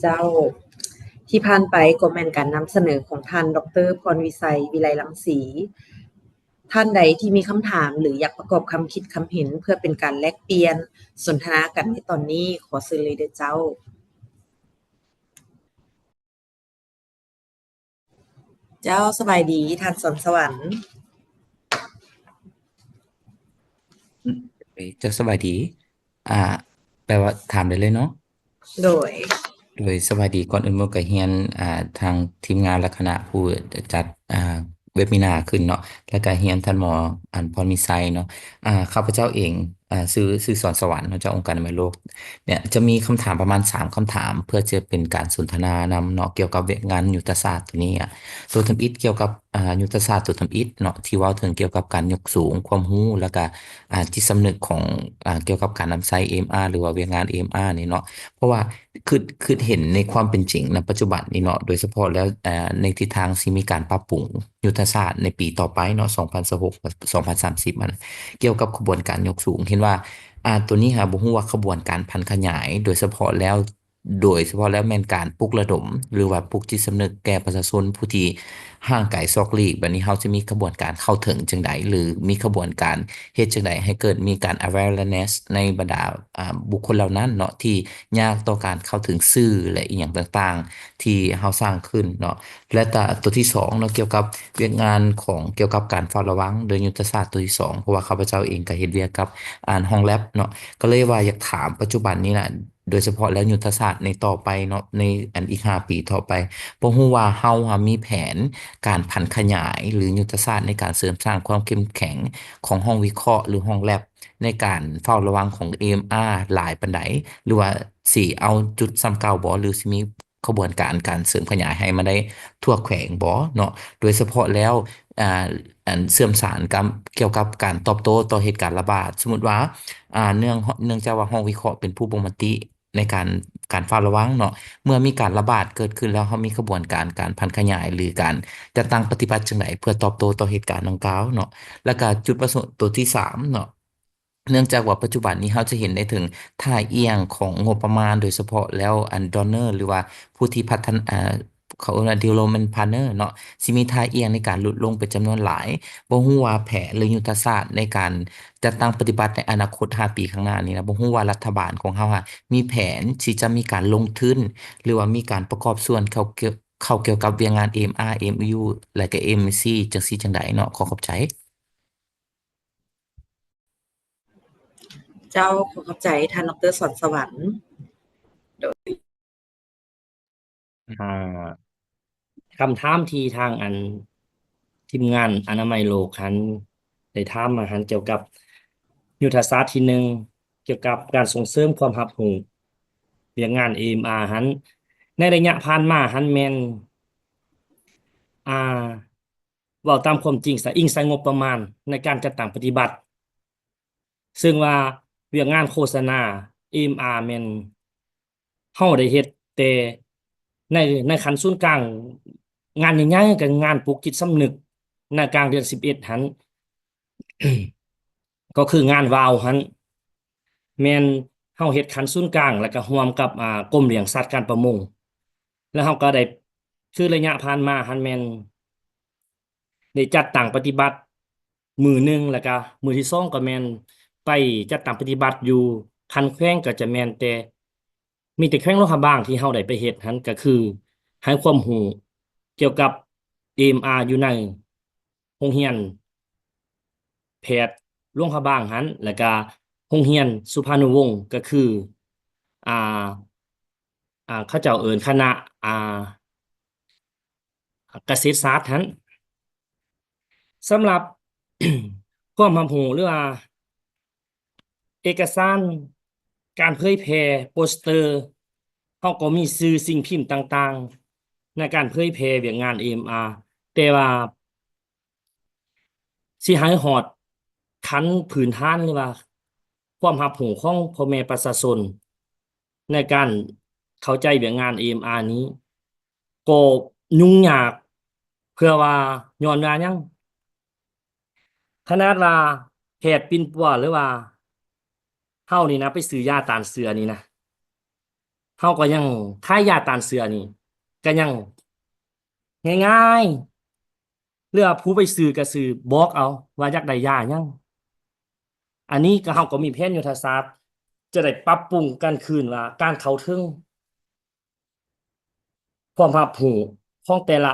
เจ้าที่ผ่านไปก็แม่นการนำเสนอของท่านดรพรวิไสวิไลรังสีท่านใดที่มีคำถามหรืออยากประกอบคำคิดคำเห็นเพื่อเป็นการแลกเปลี่ยนสนทนากันในตอนนี้ขอเชิญเลยเด้อเจ้า เจ้าสบายดีท่านสนสวรรค์ เจ้าสบายดีอ่าแปลว่าถามได้เลยเนาะโดยสบายดีก่อนอื่นโมก็เรียนทางทีมงานและคณะผู้จัดเว็บมินาขึ้นเนาะแล้วก็เรียนท่านหมอพรมิไซเนาะข้าพเจ้าเองชื่อสอนสวรรค์เนาะจากองค์การอนามัยโลกเนี่ยจะมีคำถามประมาณ3 คำถามเพื่อจะเป็นการสนทนานำเนาะเกี่ยวกับเวทงานยุทธศาสตร์ตัวนี้ตัวทำอิฐเกี่ยวกับยุทธศาสตร์ตัวทำอิฐเนาะที่เว่าถึงเกี่ยวกับการยกสูงความรู้แล้วก็จิตสำนึกของเกี่ยวกับการนำใช้ AMR หรือว่าเวทงาน AMR นี่เนาะเพราะว่าคือเห็นในความเป็นจริงในปัจจุบันนี้เนาะโดยเฉพาะแล้วในทิศทางที่มีการปรับปรุงยุทธศาสตร์ในปีต่อไปเนาะ2026 2030มันเกี่ยวกับขบวนการยกสูงเห็นว่าตัวนี้บ่ฮู้ว่าขบวนการพันขยายโดยเฉพาะแล้วแม่นการปลุกระดมหรือว่าปลุกจิตสำนึกแก่ประชาชนผู้ที่ห่างไกลซอกหลีกแบบนี้เขาจะมีกระบวนการเข้าถึงจังใดหรือมีกระบวนการเฮ็ดจังใดให้เกิดมีการ awareness ในบรรดาบุคคลเหล่านั้นเนาะที่ยากต่อการเข้าถึงสื่อและอีกอย่างต่างๆที่เขาสร้างขึ้นเนาะและตัวที่2เนาะเกี่ยวกับเวียกงานของเกี่ยวกับการเฝ้าระวังโดยยุทธศาสตร์ตัวที่2เพราะว่าข้าพเจ้าเองก็เฮ็ดเวียกกับห้องแลบเนาะก็เลยว่าอยากถามปัจจุบันนี้นะโดยเฉพาะแล้วยุทธศาสตร์ในต่อไปเนาะในอีก5 ปีต่อไปบ่ฮู้ว่าเฮามีแผนการพันขยายหรือยุทธศาสตร์ในการเสริมสร้างความเข้มแข็งของห้องวิเคราะห์หรือห้องแลบในการเฝ้าระวังของ AMR หลายปานใดหรือว่าสิเอาจุดซ้ำเก่าบ่หรือสิมีขบวนการเสริมขยายให้มันได้ทั่วแขวงบ่เนาะโดยเฉพาะแล้วอ่าเสื่อมสารกับเกี่ยวกับการตอบโต้ต่อเหตุการณ์ระบาดสมมุติว่าเนื่องจากว่าห้องวิเคราะห์เป็นผู้บ่งมติในการเฝ้าระวังเนาะเมื่อมีการระบาดเกิดขึ้นแล้วเขามีกระบวนการพันขยายหรือการจะตั้งปฏิบัติจังไดเพื่อตอบโต้ต่อเหตุการณ์ดังกล่าวเนาะแล้วก็จุดประสงค์ตัวที่3เนาะเนื่องจากว่าปัจจุบันนี้เราจะเห็นได้ถึงท่าเอียงของงบประมาณโดยเฉพาะแล้วดอนเนอร์หรือว่าผู้ที่พัฒนา เขาเอิ้นว่า development partner เนาะสิมีท่าเอียงในการลดลงเป็นจำนวนหลายบ่ฮู้ว่าแผนหรือยุทธศาสตร์ในการจัดตั้งปฏิบัติในอนาคต5ปีข้างหน้านี้นะบ่ฮู้ว่ารัฐบาลของเฮาอะมีแผนที่จะมีการลงทุนหรือว่ามีการประกอบส่วนเข้าเกี่ยวกับเวียงงาน AMR MOU และก็ MMC จังซี่จังใดเนาะขอขอบใจเจ้าขอขอบใจท่านดรสอนสวรรค์อ่าคำถามที่ทางทีมงานอนามัยโลกหันได้ถามมาหันเกี่ยวกับยุทธศาสตร์ที่หนึ่งเกี่ยวกับการส่งเสริมความรับรู้เรื่องงาน AMR หันในระยะผ่านมาหันแม่นอ่าเว้าตามความจริงซะอิงใส่งบประมาณในการจัดตั้งปฏิบัติ ซึ่งว่าเวียกงานโฆษณา AMR แม่นเฮาได้เฮ็ดแต่ในขั้นศูนย์กลางงานใหญ่ๆก็งานปลุกจิตสำนึกในกลางเดือน11หั้น ก็คืองานวาวหั้นแม่นเฮาเฮ็ดขั้นศูนย์กลางแล้วก็ร่วมกับกรมเลี้ยงสัตว์การประมงแล้วเฮาก็ได้คือระยะผ่านมาหั้นแม่นได้จัดตั้งปฏิบัติมื้อหนึ่งแล้วก็มื้อที่2ก็แม่นไปจัดตั้งปฏิบัติอยู่คันแขวงก็จะแม่นแต่มีแต่แขวงโลหะบางที่เฮาได้ไปเฮ็ดหั้นก็คือให้ความรู้เกี่ยวกับ AMR อยู่ในโรงเรียนแพทย์หลวงพระบางหั้นแล้วก็โรงเรียนสุภานุวงศ์ก็คืออ่าเขาเจ้าเอิ้นคณะอ่าเกษตรศาสตร์หั้นสำหรับ ความรู้หรือว่าเอกสารการเผยแพร่โปสเตอร์เขาก็มีสื่อสิ่งพิมพ์ต่างๆในการเผยแพร่เวียกงาน AMR แต่ว่าสิให้ฮอดขั้นพื้นฐานหรือว่าความรับรู้ของพ่อแม่ประชาชนในการเข้าใจเวียกงาน AMR นี้ก็ยุ่งยากเพื่อว่าย้อนว่าหยังขนาดว่าแพทย์ปิ่นปัวหรือว่าเฮานี่นะไปซื้อยาต้านเสือนี่นะเฮาก็ยังทายยาต้านเสือนี่ก็ยังง่ายๆหรือว่าผู้ไปซื้อก็ซื้อบอกเอาว่าอยากได้ยาหยังอันนี้ก็เฮาก็มีแผนยุทธศาสตร์จะได้ปรับปรุงกันคืนว่าการเข้าถึงความรับรู้ของแต่ละ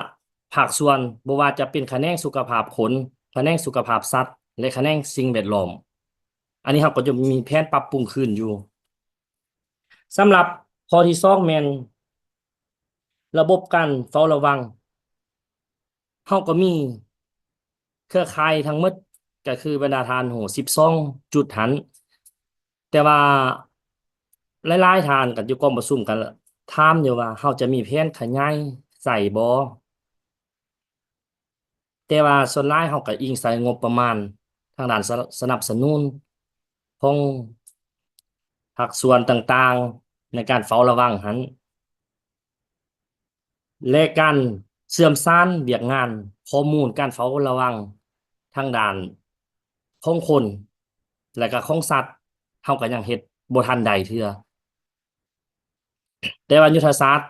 ภาคส่วนบ่ว่าจะเป็นแขนงสุขภาพคนแขนงสุขภาพสัตว์และแขนงสิ่งแวดล้อมอันนี้เราก็จะมีแผนปรับปรุงคืนอยู่สำหรับข้อที่2แม่นระบบการเฝ้าระวังเราก็มีเครือข่ายทั้งหมดก็คือบรรดาทานโห12จุดหั้นแต่ว่าหลายๆทานก็อยู่กองประชุมกันถามอยู่ว่าเราจะมีแผนขยายใส่บ่แต่ว่าส่วนหลายเราก็อิงใส่งบประมาณทางด้านสนับสนุนของภาคส่วนต่างๆในการเฝ้าระวังหั้นและการเสื่อมสานเวียกงานข้อมูลการเฝ้าระวังทางด้านของคนและก็ของสัตว์เราก็ยังเฮ็ดบ่ทันใดเทื่อแต่ว่ายุทธศาสตร์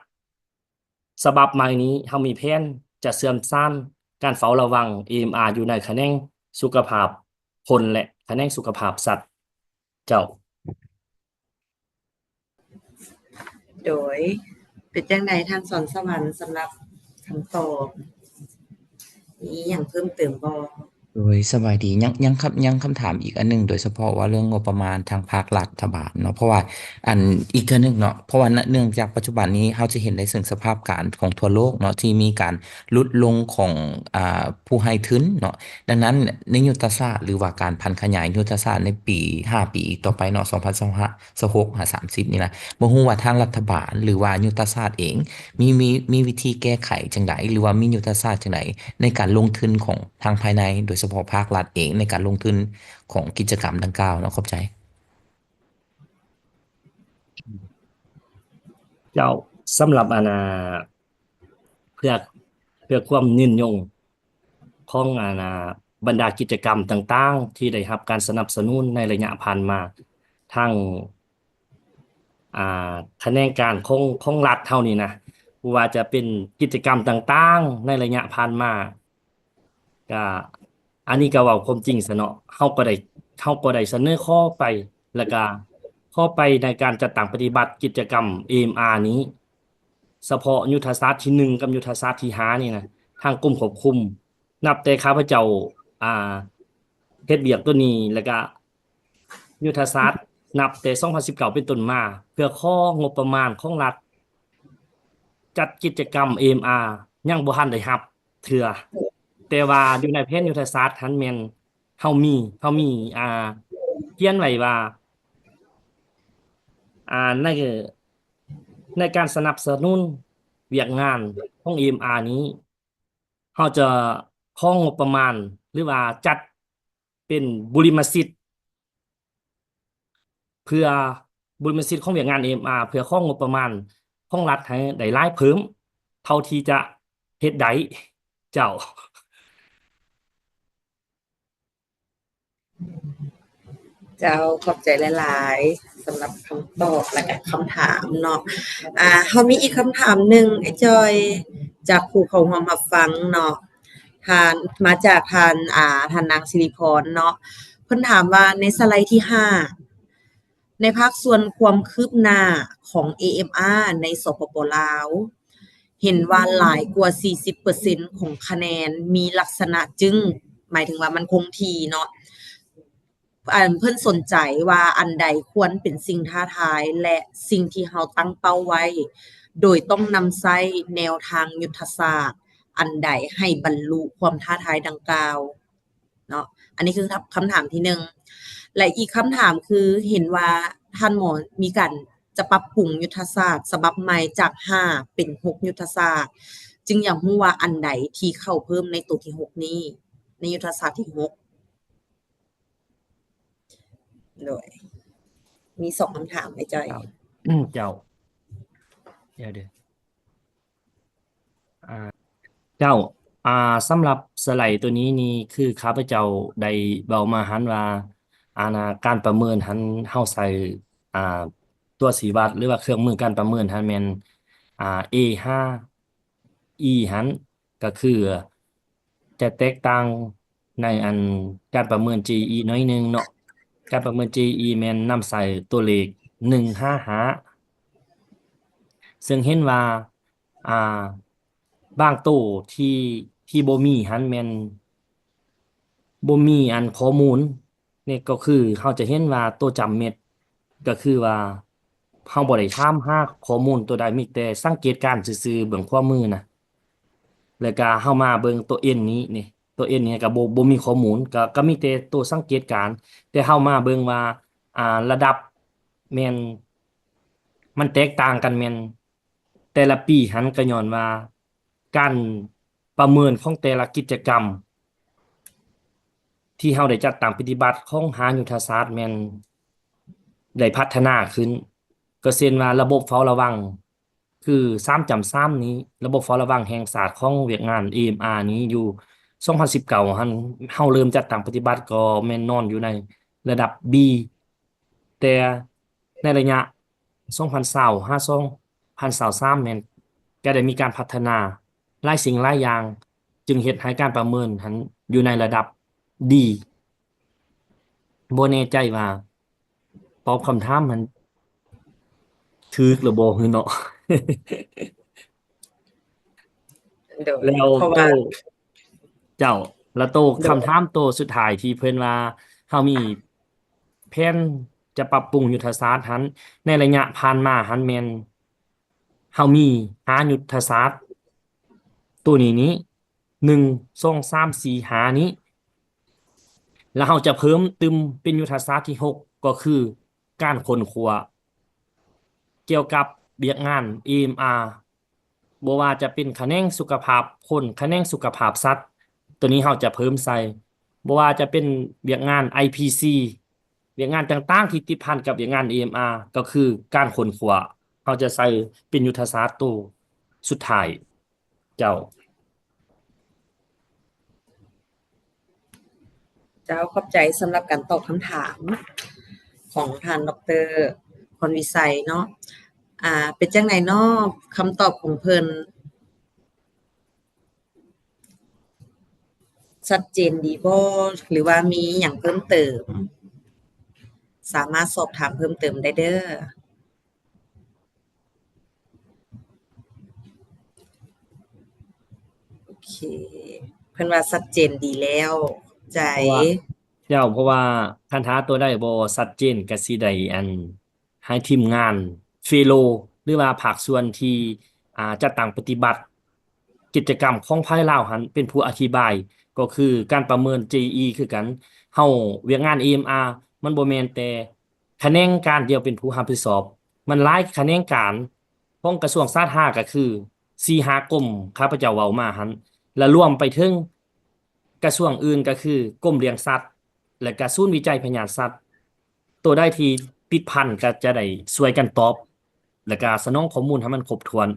ฉบับใหม่นี้เรามีแผนจะเสื่อมทรานการเฝ้าระวัง AMR อยู่ในแขนงสุขภาพคนและแขนงสุขภาพสัตว์เจ้าโดยเป็นจังใดท่านสอนสวรรค์สำหรับคำตอบมีหยังเพิ่มเติมบ่โดยสบายดียังคำถามอีกอันหนึงโดยเฉพาะว่าเรื่องงบประมาณทางภาครัฐบาลเนาะเพราะว่าอันอีกเทื่อหนึงเนาะเพราะว่าเนื่องจากปัจจุบันนี้เราจะเห็นได้ซึ่งสภาพการของทั่วโลกเนาะที่มีการลดลงของผู้ให้ทุนเนาะดังนั้นในยุทธศาสตร์หรือว่าการพันขยายยุทธศาสตร์ในปี5ปีอีกต่อไปเนาะ2026 30นี่นะบ่ฮู้ว่าทางรัฐบาลหรือว่ายุทธศาสตร์เองมีวิธีแก้ไขจังไดหรือว่ามียุทธศาสตร์จังไดในการลงทุนของทางภายในโดยเฉพาะภาครัฐเองในการลงทุนของกิจกรรมดังกล่าวเนาะขอบใจเจ้าสำหรับเพื่อความยืนยงของบรรดากิจกรรมต่างๆที่ได้รับการสนับสนุนในระยะผ่านมาทั้งแขนงการของรัฐเฮานี่นะ ว่าจะเป็นกิจกรรมต่างๆในระยะผ่านมาก็อันนี้ก็เว้าความจริงซะเนาะเฮาก็ได้เสนอข้อไปแล้วก็ข้อไปในการจัดตั้งปฏิบัติกิจกรรม AMR นี้เฉพาะยุทธศาสตร์ที่1กับยุทธศาสตร์ที่5นี่นะทางกรมควบคุมนับแต่ข้าพเจ้าอ่าเฮ็ดเวียกตัวนี้แล้วก็ยุทธศาสตร์นับแต่2019เป็นต้นมาเพื่อของบประมาณของรัฐ จัดกิจกรรม AMR ยังบ่ทันได้รับเทื่อแต่ว่าอยู่ในแผนยุทธศาสตร์หั้นแม่นเฮามีอ่าเขียนไว้ว่าในการสนับสนุนเวียกงานของ AMR นี้เฮาจะของงบประมาณหรือว่าจัดเป็นบุริมสิทธิ์เพื่อบุริมสิทธิ์ของเวียกงาน AMR เพื่อของงบประมาณของรัฐให้ได้หลายเพิ่มเท่าที่จะเฮ็ดได้เจ้า เจ้าขอบใจหลายๆสำหรับคำตอบและก็คำถามเนาะเฮามีอีกคำถามหนึ่งไอ้จอยจากผู้เข้าร่วมรับฟังเนาะทานมาจากท่านนางสิริพรเนาะเพิ่นถามว่าในสไลด์ที่5ในภาคส่วนความคืบหน้าของ AMR ในสปป.ลาว เห็นว่าหลายกว่า 40% ของคะแนนมีลักษณะจึงหมายถึงว่ามันคงที่เนาะเพิ่นสนใจว่าอันใดควรเป็นสิ่งท้าทายและสิ่งที่เราตั้งเป้าไว้ โดยต้องนำใช้แนวทางยุทธศาสตร์อันใดให้บรรลุความท้าทายดังกล่าวเนาะอันนี้คือคำถามที่1และอีกคำถามคือเห็นว่าท่านหมอมีการจะปรับปรุงยุทธศาสตร์ฉบับใหม่จาก5เป็น6ยุทธศาสตร์จึงอยากรู้ว่าอันใดที่เข้าเพิ่มในตัวที่6นี้ในยุทธศาสตร์ที่6โดยมี2คำถามไอ้จอย เจ้าเดี๋ยวอ่าเจ้าอ่าสำหรับสไลด์ตัวนี้นี่คือข้าพเจ้าได้เว้ามาหันว่าการประเมินหันเฮาใส่อ่าตัวชี้วัดหรือว่าเครื่องมือการประเมินหันแม่นA5 E หันก็คือจะแตกต่างในอันการประเมิน GE น้อยหนึงเนาะการประเมิน GE แม่นนำใส่ตัวเลข155 ซึ่งเห็นว่าอ่าบางตู้ที่บ่มีหันแม่นบ่มีอันข้อมูลนี่ก็คือเราจะเห็นว่าตัวจำเม็ดก็คือว่าเราบ่ได้ถามหาข้อมูลตัวใดมีแต่สังเกตการณ์ซื่อๆเบื้องขวามือนะแล้วก็เรามาเบิ่งตัว N นี้นี่ตัว N นี้ก็บ่มีข้อมูลก็มีแต่ตัวสังเกตการณ์แต่เรามาเบิ่งว่าอ่าระดับแม่น มันแตกต่างกันแม่นแต่ละปีหันก็ย้อนว่าการประเมินของแต่ละกิจกรรมที่เราได้จัดตั้งปฏิบัติของหายุทธศาสตร์แม่นได้พัฒนาขึ้นก็เช่นว่าระบบเฝ้าระวังคือ3+3นี้ระบบเฝ้าระวังแห่งชาติของเวียดนาม AMR นี้อยู่2019หันเราเริ่มจัดตั้งปฏิบัติก็แม่นนอนอยู่ในระดับ B แต่ในระยะ2020 2023แม่นก็ได้มีการพัฒนาหลายสิ่งหลายอย่างจึงเฮ็ดให้การประเมินหันอยู่ในระดับดีบ่แน่ใจว่าตอบคำถามมันถูกหรือบ่คือเนาะ โดยแล้วเพราะโตว่าเจ้าแล้วโตโดยคำถามโตสุดท้ายที่เพิ่นว่าเฮามีแผนจะปรับปรุงยุทธศาสตร์หั้นในระยะผ่านมาหั้นแม่นเฮามีหายุทธศาสตร์ตัวนี้1 2 3 4หานี้แล้วเราจะเพิ่มเติมเป็นยุทธศาสตร์ที่6ก็คือการค้นคว้าเกี่ยวกับเวียกงาน AMR บ่ว่าจะเป็นคะแนนสุขภาพคนคะแนนสุขภาพสัตว์ตัวนี้เราจะเพิ่มใส่บ่ว่าจะเป็นเวียกงาน IPC เวียกงานต่างๆที่ติดพันกับเวียกงาน AMR ก็คือการค้นคว้าเราจะใส่เป็นยุทธศาสตร์ตัวสุดท้ายเจ้าเจ้าขอบใจสำหรับการตอบคำถามของท่านดอกเตอรพรวิสัยเนาะ เป็นจั่งใดน้อคำตอบของเพิ่นชัดเจนดีบ่หรือว่ามีหยังเพิ่มเติมสามารถสอบถามเพิ่มเติมได้เด้อโอเคเพิ่นว่าชัดเจนดีแล้วใจเพราะว่าเพราะว่าคันท้าตัวได้บ่ชัดเจนก็สิได้ให้ทีมงานเฟโลหรือว่าภาคส่วนที่จัดตั้งปฏิบัติกิจกรรมของภายลาวหั้นเป็นผู้อธิบายก็คือการประเมิน JE คือกันเฮาเวียกงาน EMR มันบ่แม่นแต่แขนงการเดียวเป็นผู้รับผิดชอบมันหลายแขนงการของกระทรวงสาธารณสุขก็คือ4-5กรมข้าพเจ้าเว้ามาหั้น และรวมไปถึงกระทรวงอื่นก็คือกรมเลี้ยงสัตว์และก็ศูนย์วิจัยพยาธิสัตว์ตัวได้ที่ติดพันก็จะได้ช่วยกันตอบและก็สนองข้อมูลให้มันครบถ้วน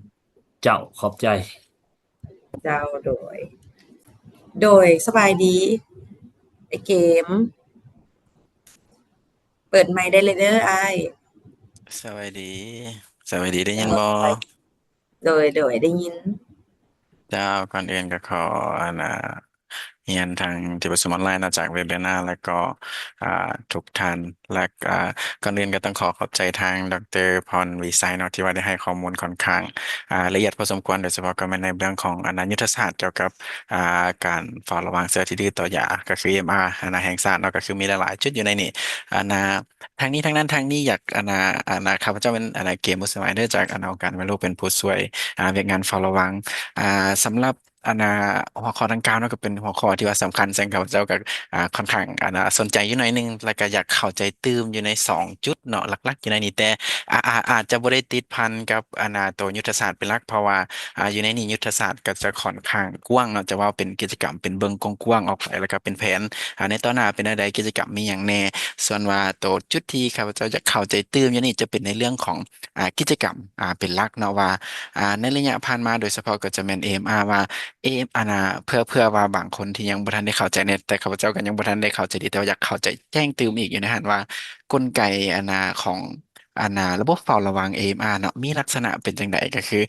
เจ้าขอบใจเจ้าโดยสบายดีไอ้เกมเปิดไมค์ได้เลยเด้ออ้ายสวัสดีสวัสดีได้ยินเจ้าบ่โดยได้ยินเจ้าก่อนอื่นก็ขอเรียนทางที่ประชุมออนไลน์จากเว็บเบนาแล้วก็อ่าทุกท่านและก่อนอื่นก็ต้องขอขอบใจทางดรพรวิสัยเนาะที่ว่าได้ให้ข้อมูลค่อนข้างละเอียดพอสมควรโดยเฉพาะก็ในเรื่องของยุทธศาสตร์เกี่ยวกับการเฝ้าระวังเชื้อที่ดื้อต่อยาก็คือ EMR แห่งชาติเนาะก็คือมีหลายๆจุดอยู่ในนี้อานาทางนี้ทางนั้นทางนี้อยากข้าพเจ้าเป็นเกมมุสลิมเดอร์จากองค์การไม่รู้เป็นผู้ช่วยเวียกงานเฝ้าระวัง สำหรับอันน่ะหัวข้อดังกล่าวเนาะก็เป็นหัวข้อที่ว่าสำคัญสำหรับเจ้าก็ค่อนข้างสนใจอยู่หน่อยหนึงแล้วก็อยากเข้าใจตื้มอยู่ใน2จุดเนาะหลักๆอยู่ในนี้แต่อาจจะบ่ได้ติดพันกับตัวยุทธศาสตร์เป็นหลักเพราะว่าอยู่ในนี้ยุทธศาสตร์ก็จะค่อนข้างกว้างเนาะจะว่าเป็นกิจกรรมเป็นเบิ่งกว้างๆออกไปแล้วก็เป็นแผนในตอนหน้าเป็นอะไรกิจกรรมมีอย่างแน่ส่วนว่าตัวจุดที่ข้าพเจ้าจะเข้าใจตื้มอยู่นี่จะเป็นในเรื่องของกิจกรรมเป็นหลักเนาะว่า ในระยะผ่านมาโดยเฉพาะก็จะแม่น AMR ว่า AM เพื่อว่าบางคนที่ยังบ่ทันได้เข้าใจเนี่ยแต่ข้าพเจ้าก็ยังบ่ทันได้เข้าใจดีแต่ว่าอยากเข้าใจแจ้งเติมอีกอยู่นะฮะว่ากลไกของระบบเฝ้าระวัง AMR เนาะมีลักษณะเป็นจังไดก็คือ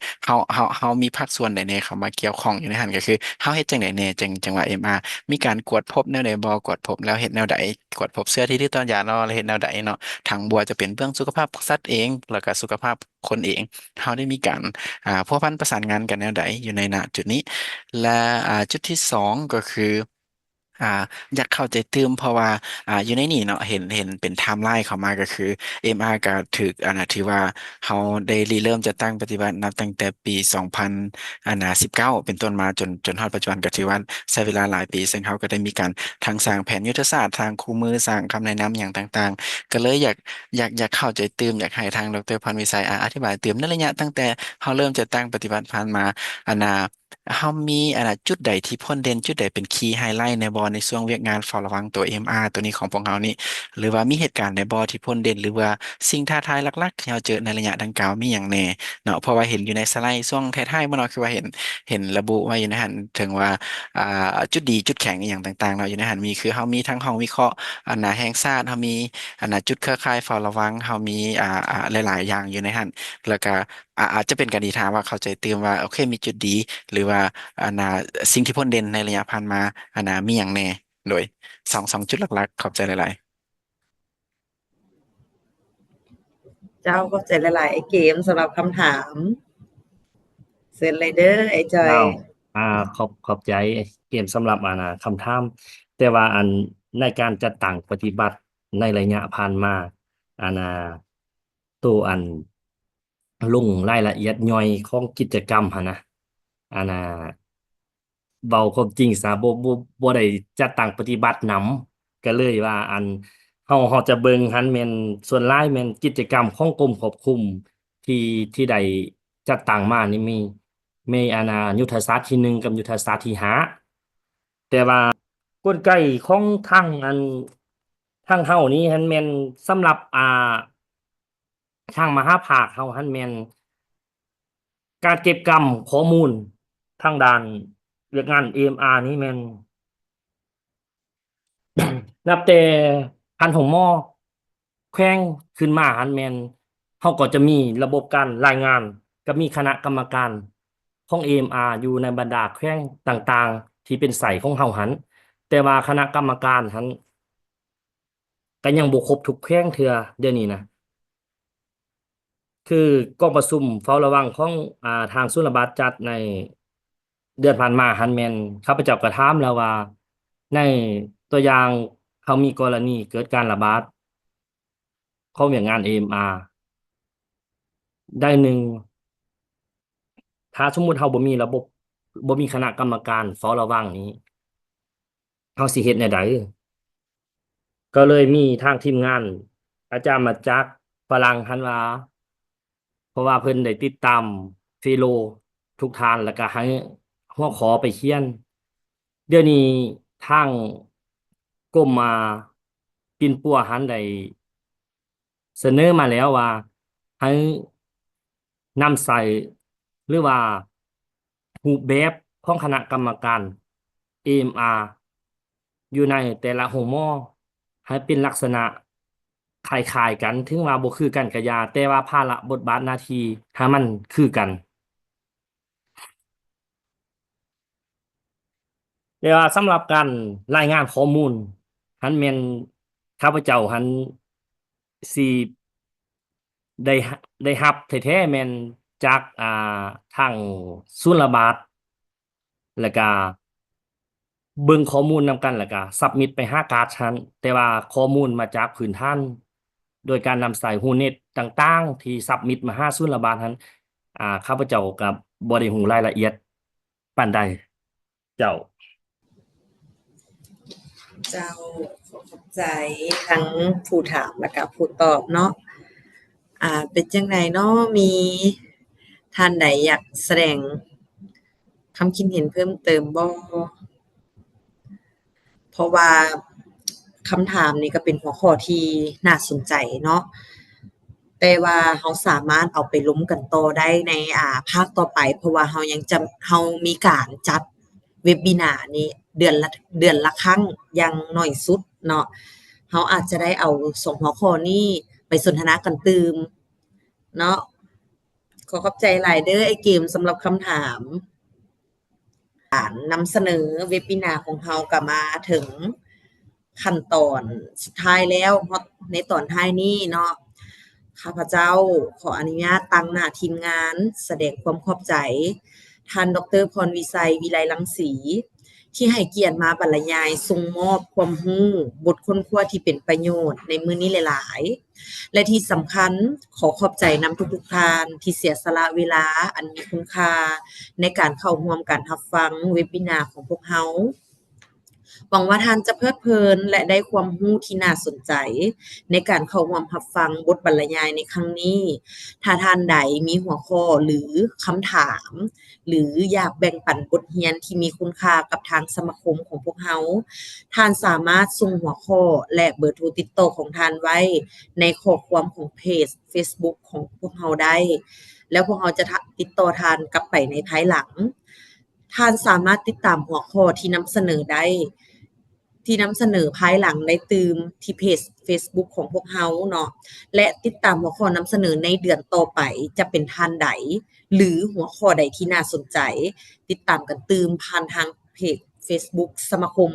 เฮามีภาคส่วนใดแน่เข้ามาเกี่ยวข้องอยู่ในหั้นก็คือเฮาเฮ็ดจังไดแน่จังว่า AMR มีการกวดพบแนวใดบ่กวดพบแล้วเฮ็ดแนวใดกวดพบเชื้อที่ดื้อต่อยาเนาะแล้วเฮ็ดแนวใดเนาะทางบัวจะเป็นเรื่องสุขภาพสัตว์เองแล้วก็สุขภาพคนเองเฮาได้มีการ พัวพันประสานงานกันแนวใดอยู่ในณจุดนี้และจุดที่สองก็คืออ่าอยากเข้าใจเติมเพราะว่าอยู่ในนี่เนาะเห็นเป็นไทม์ไลน์เข้ามาก็คือ MR ก็ถือถือว่าเขาได้เริ่มจะตั้งปฏิบัตินับตั้งแต่ปี200019เป็นต้นมาจนฮอดปัจจุบันก็ถือว่าใช้เวลาหลายปีซึ่งเขาก็ได้มีการทางสร้างแผนยุทธศาสตร์ทางคู่มือสร้างคำแนะนำอย่างต่างๆก็เลยอยากเข้าใจเติมอยากให้ทางดรพรวิสัยอธิบายเติมในระยะตั้งแต่เขาเริ่มจะตั้งปฏิบัติผ่านมาอันน่ะเขามีจุดใดที่พ้นเด่นจุดใดเป็นคีย์ไฮไลท์ในบอในช่วงเวียกงานเฝ้าระวังตัว MR ตัวนี้ของพวกเขานี่หรือว่ามีเหตุการณ์ในบอที่พ้นเด่นหรือว่าสิ่งท้าทายหลักๆที่เราเจอในระยะดังกล่าวมีอย่างแน่เนาะเพราะว่าเห็นอยู่ในสไลด์ช่วงท้ายๆเมื่อเนาะคือว่าเห็นระบุไว้อยู่ในหันถึงว่าอ่าจุดดีจุดแข็งอหย่างต่างๆเนาะอยู่ในหันมีคือเขามีทั้งห้องวิเคราะห์แห่งชาติเขามีจุดเครือข่ายเฝ้าระวังเขามีหลายๆอย่างอยู่ในหันแล้วก็อาจจะเป็นการดีทางว่าเข้าใจเติมว่าโอเคมีจุดดีหรือว่าอันน่ะสิ่งที่พ้นเด่นในระยะผ่านมามีอย่างแน่โดยสองจุดหลักๆขอบใจหลายเจ้าขอบใจหลายๆไอ้เกมสำหรับคำถามเชิญเลยเด้อไอ้จอยเจ้าอ่าขอบใจเกมสำหรับคำถามแต่ว่าในการจัดตั้งปฏิบัติในระยะผ่านมาอานาตัวลงรายละเอียดย่อยของกิจกรรมหั่นนะอานาเว้าความจริงซะบ่ได้จัดตั้งปฏิบัตินำก็เลยว่าเฮาจะเบิ่งหันแม่นส่วนหลายแม่นกิจกรรมของกรมควบคุมที่ได้จัดตั้งมานี่มียุทธศาสตร์ที่1กับยุทธศาสตร์ที่5แต่ว่ากลไกของทางเฮานี่หันแม่นสำหรับทางมหาภาคเฮาหันแม่นการเก็บกำข้อมูลทางด้านเวียกงาน EMR นี่แม่น นับแต่พันหงมอแขวงขึ้นมาหันแม่น เราก็จะมีระบบการรายงานก็มีคณะกรรมการของ AMR อยู่ในบรรดาแขวงต่างๆที่เป็นไสของเฮาหันแต่ว่าคณะกรรมการหันก็ยังบ่ครบทุกแขวงเทื่อเดี๋ยวนี้นะคือกองประชุมเฝ้าระวังของทางสุรบัตจัดในเดือนผ่านมาหันแม่นข้าพเจ้าก็ถามแล้วว่าในตัวอย่างเขามีกรณีเกิดการระบาดของเวียกงาน AMR ได้หนึ่งถ้าสมมุติเราบ่มีระบบบ่มีคณะกรรมการเฝ้าระวังนี้เราสิเฮ็ดแนวใดก็เลยมีทางทีมงานอาจารย์มาจากฝรั่งหันว่าเพราะว่าเพิ่นได้ติดตามเฟโลทุกทานแล้วก็ให้หัวขอไปเขียนเดี๋ยวนี้ทางกรมปิ่นปัวหันได้เสนอมาแล้วว่าให้นำใส่หรือว่ารูปแบบของคณะกรรมการ AMR อยู่ในแต่ละหัวหม้อให้เป็นลักษณะคล้ายๆกันถึงว่าบ่คือกันก็ยาแต่ว่าภาระบทบาทหน้าที่ให้มันคือกันแต่ว่าสำหรับการรายงานข้อมูลหันแม่นข้าพเจ้าหันสิได้รับแท้ๆแม่นจากทางศุลบาทแล้วก็เบิ่งข้อมูลนำกันแล้วก็ซับมิตไปหาการ์ดชั้นแต่ว่าข้อมูลมาจากพื้นฐานโดยการนำใส่ HUNET ต่างๆที่ซับมิตมาหาศุลบาทนั้นข้าพเจ้าก็บ่ได้รู้รายละเอียดปานใดเจ้า เจ้าขอขอบใจทั้งผู้ถามและก็ผู้ตอบเนาะเป็นจังไดเนาะมีท่านใดอยากแสดงคำคิดเห็นเพิ่มเติมบ่เพราะว่าคำถามนี้ก็เป็นหัวข้อที่น่าสนใจเนาะแต่ว่าเราสามารถเอาไปล้มกันต่อได้ในภาคต่อไปเพราะว่าเรามีการจัดเวบินาร์นี้เดือนละครั้งอย่างน้อยสุดเนาะเราอาจจะได้เอา2หัวข้อนี้ไปสนทนากันตื่มเนาะขอขอบใจหลายเด้อไอ้เกมสำหรับคำถามนำเสนอเวบินาร์ของเราก็มาถึงขั้นตอนสุดท้ายแล้วเพราะในตอนท้ายนี้เนาะข้าพเจ้าขออนุญาตตั้งหน้าทีมงานแสดงความขอบใจท่านดร.พรวิไสวิไลรังสีที่ให้เกียรติมาบรรยายทรงมอบความรู้บทค้นคว้าที่เป็นประโยชน์ในมื้อนี้หลายๆและที่สำคัญขอขอบใจนำทุกๆท่านที่เสียสละเวลาอันมีคุณค่าในการเข้าร่วมการรับฟังเวบินาร์ของพวกเราหวังว่าท่านจะเพลิดเพลินและได้ความรู้ที่น่าสนใจในการเข้าร่วมรับฟังบทบรรยายในครั้งนี้ถ้าท่านใดมีหัวข้อหรือคำถามหรืออยากแบ่งปันบทเรียนที่มีคุณค่ากับทางสมาคมของพวกเราท่านสามารถส่งหัวข้อและเบอร์โทรติดต่อของท่านไว้ในข้อความของเพจ Facebook ของพวกเราได้แล้วพวกเราจะติดต่อท่านกลับไปในภายหลังท่านสามารถติดตามหัวข้อที่นำเสนอได้ที่นำเสนอภายหลังได้ตืมที่เพจ Facebook ของพวกเราเนาะและติดตามหัวข้อนำเสนอในเดือนต่อไปจะเป็นท่านใดหรือหัวข้อใดที่น่าสนใจติดตามกันตืมผ่านทางเพจ Facebook สมาคม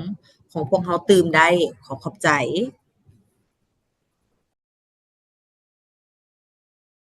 ของพวกเราตืมได้ขอบใจ